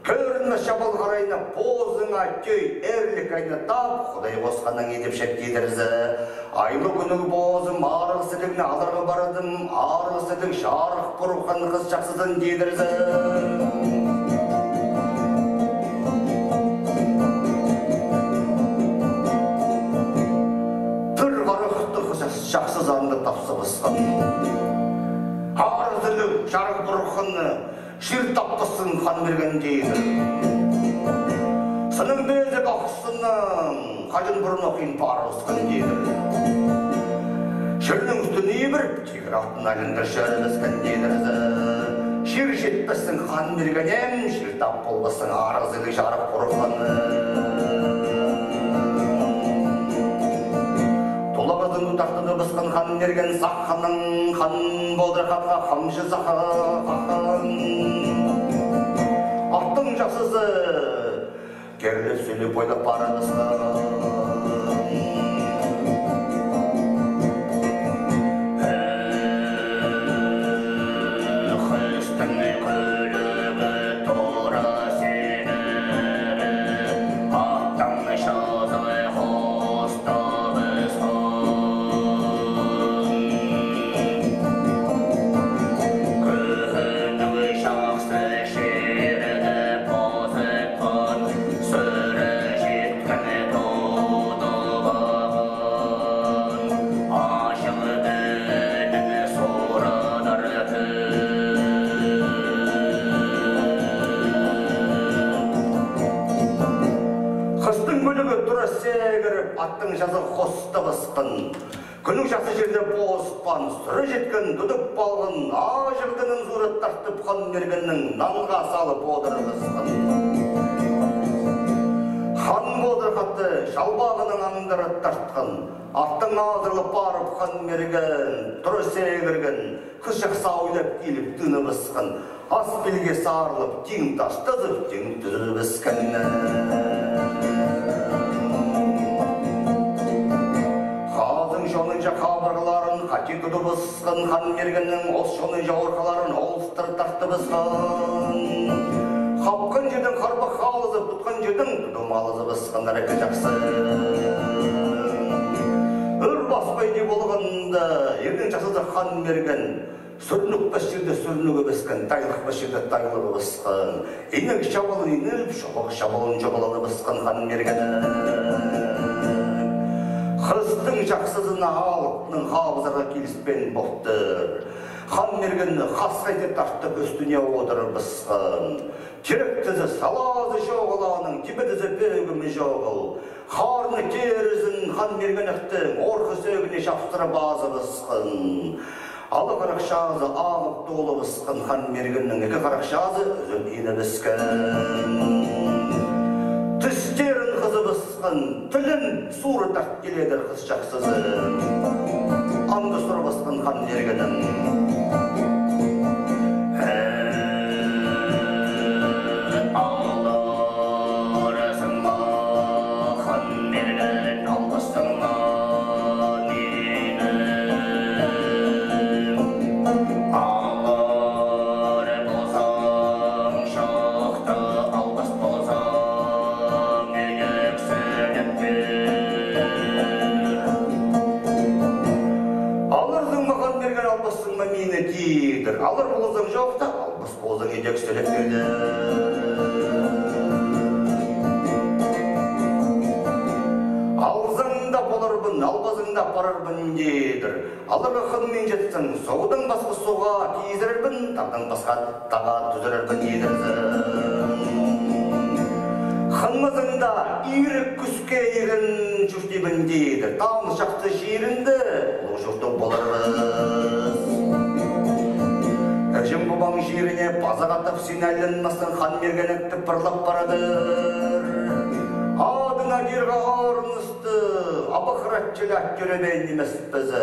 Көрінміс шабал қарайна позыңа көй әрлік айна тап, Құдай қосқанын едіп шәк дедірізі. Айлы күнің болдың, арық сілігіне алырғы барадым, арық сілік шарық бұрған қыз жақсыдың дедірізі. Жақсы заңды тапсы басқан. Арзылық, жарық бұрқыны, жер таппысын қан берген дейді. Сының безік ақысының, қажын бұрын оқиын пары ұсқан дейді. Жерінің үсті не бір, тегір атын әліңді жәрі біскен дейді. Жер жетпісін қан берген ем, жер тап болбасың арзылық, жарық бұрқыны. Тақтыны бысқан қан мерген саққаның қан болдыр қатқа қамшы саққан. Аттың жақсызы керлеп сөйлеп ойлап бара бысқан. аттың жазы қосты басқын. Күнің жақсы жерде бозпан, сүрі жеткен дүдік балғын, ажырдының зұры тартып қан мергеннің нанға салып отырғызғын. Хан бодыр қатты, жалбағының аңдары тартқын, аттың азырлып барып қан мерген, тұры сегірген, күз жақса ойлап келіп түні бысқын, ас белге сарылып, тең таштызып, тең түзі біскен. Шонынша қабырғыларын қати күді бұсқын, қан мергеннің осы шонынша орқаларын олыстыр тартты бұсқын. Қапқан жердің қарбы қалызы, бұтқан жердің тұдым алызы бұсқын, әректі жақсы. Үр баспай не болғанда, ердің жақсызы қан мерген, сүрінік бас жерде сүрінігі бұсқын, тайлық бас жерде тайлығы бұсқын. Енік шабалын еніліп, шабалын жобаланы бұсқын, қан мергені. Қыздың жақсызына алыптың қабызарға келіспен бұқтыр. Хан мергенні қасқайды тартып үстіне отырып бұсқын. Теректізі салазы жоғыланың, тибедізі бөгімі жоғыл. Қарны керізін хан мергеніктің орқы сөгіне шапсырып азы бұсқын. Алы қарақшазы ағып толы бұсқын, хан мергеннің екі қарақшазы үзін ені бұсқын. Тістерін қызы бұсқын, тілін сұры тарт келедір қыз жақсызы. Аңды сұр бұсқын хан мергенім. Алырысың ма хан мерген, алғысың ма мені. Алыр болсаң шақты, алғыс болсаң мені дейдір. Алыр болызың жоқта, албыс болызың едек сөйлеп берді. Алзыңда болырбын, албазыңда парырбын дейдір. Алырға қынмен жетсің, соғудың басқы соға кейзірірбін, тағдың басқа таға түзірірбін дейдірсің. Қынмызыңда үйрек күске ерін жүрдебін дейдір. Тамыз шақты жерінді, ұлы жұрты болырбыз. Әжім бұбаң жеріне базағатып сен әлінмастың хан мергенікті пырлап барадыр. Адына керға ғарынысты, абықырат челәк көребейін емес бізі.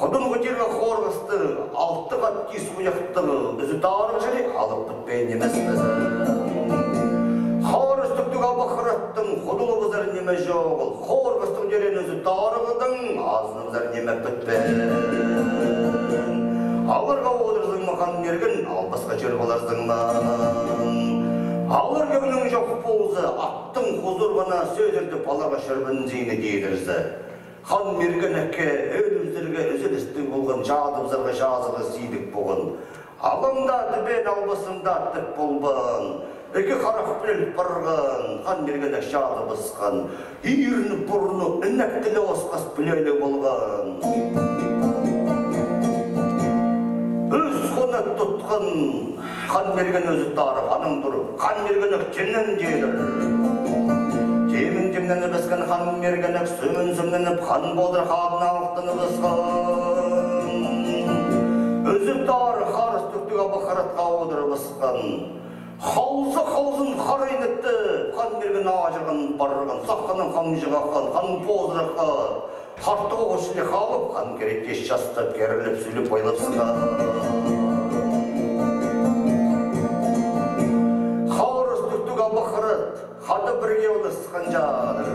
Құдын ғытерға қорғысты, алты қат кес ұяқты, үзі тарық жере алып бұтпейін емес бізі. Қорыстықтың абықыраттың құдылы бұзар неме жоғыл, қорғыстың жерен үзі тарығыдың, азыны бұзар неме бұтпейін. Алырға отырсың қан мерген, ал басқа жер боларсың ма? Алыр кемнің жоқ болзы, аттың хұзырғана сөзірді балаға шырбын зейні дейдірзі. Қан мерген әкке өліміздерге үзілісті болған, жадымзарға жазығы сейдік болған. Алымда дүбен албасында аттық болбан, екі қарақ біліп барған, қан мерген әк жады басқан, үйіріні бұрыны үнәктілі осқас білелі болған. Тұтқын қан мерген өзі тары, қаның тұрып, қан мерген өк жемнен жейдір. Жемін жемнен өбескен қан мерген өк сөмін сөмненіп, қан болдыр қадын ақтыны бұсқан. Өзі тары қарыс түктіға бұқаратқа одыр бұсқан. Қаузы қаузын қарайнетті, қан мерген ажырған барырған, саққанын қамжыға қан, қан боздырыққа. Қартығы қошылы қалып, қан керек кеш жастап, керіліп, сөйліп байлап сынған. Қады бірге олысқан жадыр.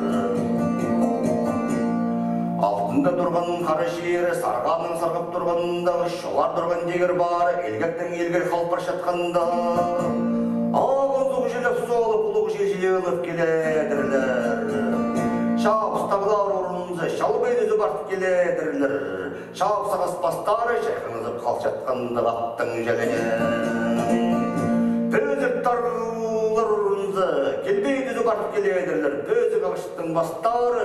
Алтында тұрған қара жері, сарғаның сарғып тұрғанда, шоғар тұрған дегір бары, елгеттің елгер қалпар шатқанда. Ағын желіп солып, ұлық желіп келедірлер. Шапыстағылар орынызы, шалбайды зүбарт келедірлер. Шапсағыз бастары, шайқыңызып қалшатқанды аттың жәлене. Пөзік тарғылар келбейді зүбарт келедірлер, бөзік ағыштың бастары,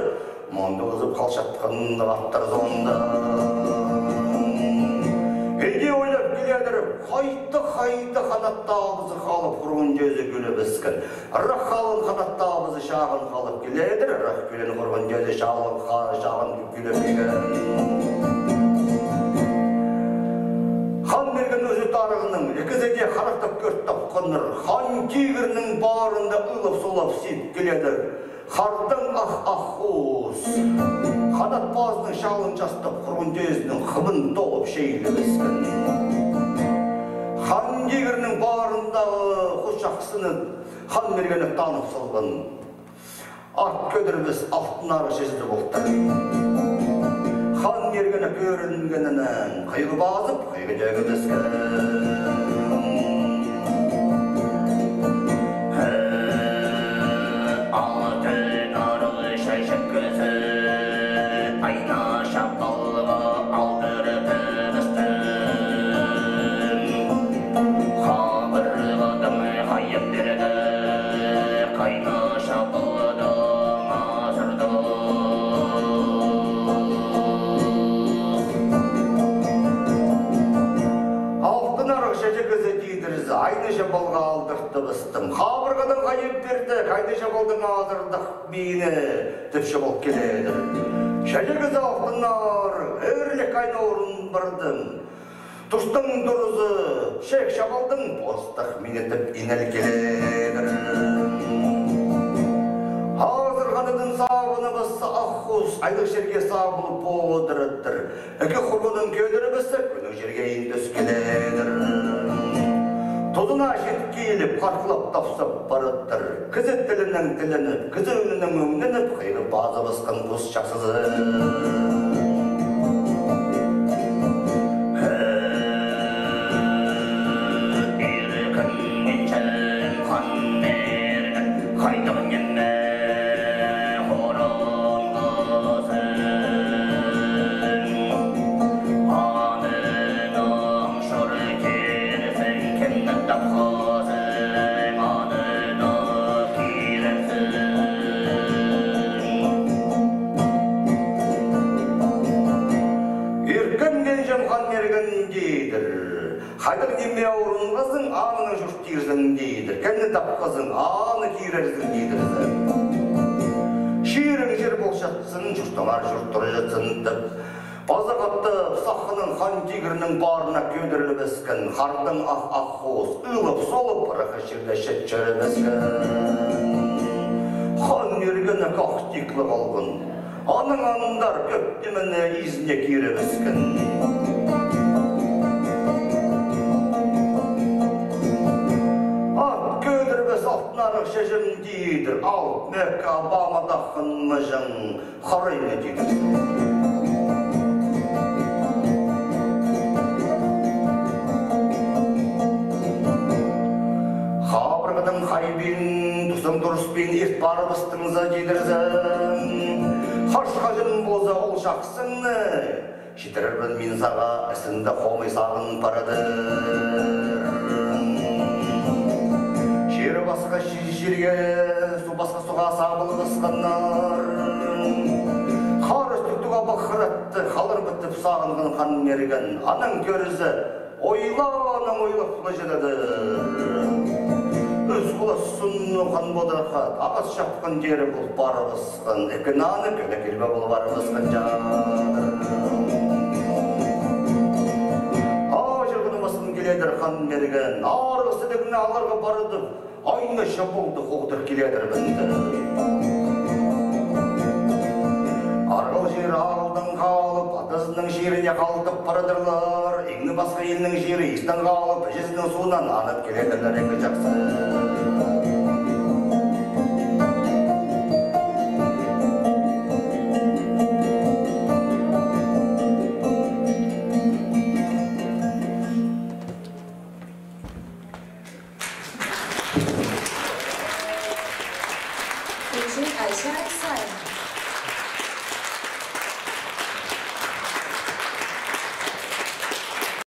мұнды ғызып қалшатқанды аттар зонда. Endi oylap keleder, hayta qanattağımızı qalып құрғын жөзі gülüp ıskin. Rak qalın qanattağımızı şağın qalып keleder, rak gülün құрғın jözü şağın gülüp keleder. Хан берген өзі тарығының, екізеге қарақтап көрттап қоныр, хан тигірінің барында ұлып-солап сиіп келедір. Қардың ақ-ақ-қуыз, қанат базының шалын жастап құрғын жезінің қымын толып шейлі өскен. Хан тигірінің барындағы құс жақсыны хан бергені танып салған. Ат көдірбіз алтын ары шезді болттыр. Хан мергені көрінгенінен қайғы базып, қайғы жағы біскен. Алтын ары шайшып көзі, айна шапқалға алдырып өстім. Қабырғадың қайып берді, қайна шапқалдың азырды. Ayны жабалға алдыртты быстым. Қабырғадан қайып берді, қайды жабалдың азырдық бейіні тіпші болып келеді. Шәжігіз алтынар, өрлік айны орын бұрдым. Тұстың дұрызы, шек жабалдың бостық менетіп инел келеді. Азырғанының сабыны басы аққуыз, айлық жерге сабылып боғыдырыттыр. Әке құрғының көдірі бысы, күнің жерге ендіс келеді. Тозына жеткейліп, қарқылап тапсап барыттыр. Кізі тілінің тілініп, кізі өнінің өңденіп, қайғы базы басқан бұс жақсызы. Еркін меншін қан мерген, қайдығын емме қорынғызын. Анының шұры керсін кеннің тапқызын, анының керсін. Еркін меншін қан мерген дейдір. Қайдық деме аурынғызың, анының жұрт тирзің дейдір. Кенні тапқызың, аны керерзің дейдір. Шерің жер бол жатсын, жұрттыңар жұрт тұры жатсын деп. Базақатты сақының хан тигірінің барына көдіріліп өскен. Қардың ақ-ақ-қуыз, ұлып-солып, ырақы жерде шет жүріп өскен. Хан мергені қақ тиклі қалғын. Аның анындар көптеміне изіне керіп өскен. Алтынарық шешім дейдір, ал Мекка Обамадақын мұжың қарайны дейдір. Қабырғадан қайбен, тұсың дұрыспен ерт барыбыстыңыза дейдірзім. Қашқажын болса ол жақсыңны, жетірірбін мен саға ісіңді қомай сағын парадыр. Жері басқа жерге, су басқа суға сабылы басқаннар. Қар үстіктіға бақыратты, қалыр бітіп сағынған қан мерген. Аның көрізі ойланың ойлап құлы желеді. Өз құлы сұнны қан бодырқат, ағыз шапқан жері бұл бары басқан. Екінаны көлі келбе бұл бары басқан жадыр. Ажырғыны басын келедір қан мерген. Арғысы дегіне аларға барыды. Ayna şapıldı qoğdur kilədir bəndə. Arqıl жер ağıldan қалып, атасының жеріне қалдып парадырлар. Еңі басқа елінің жері естен қалып, жезінің суынан анып келедірлер әңгі жақсы.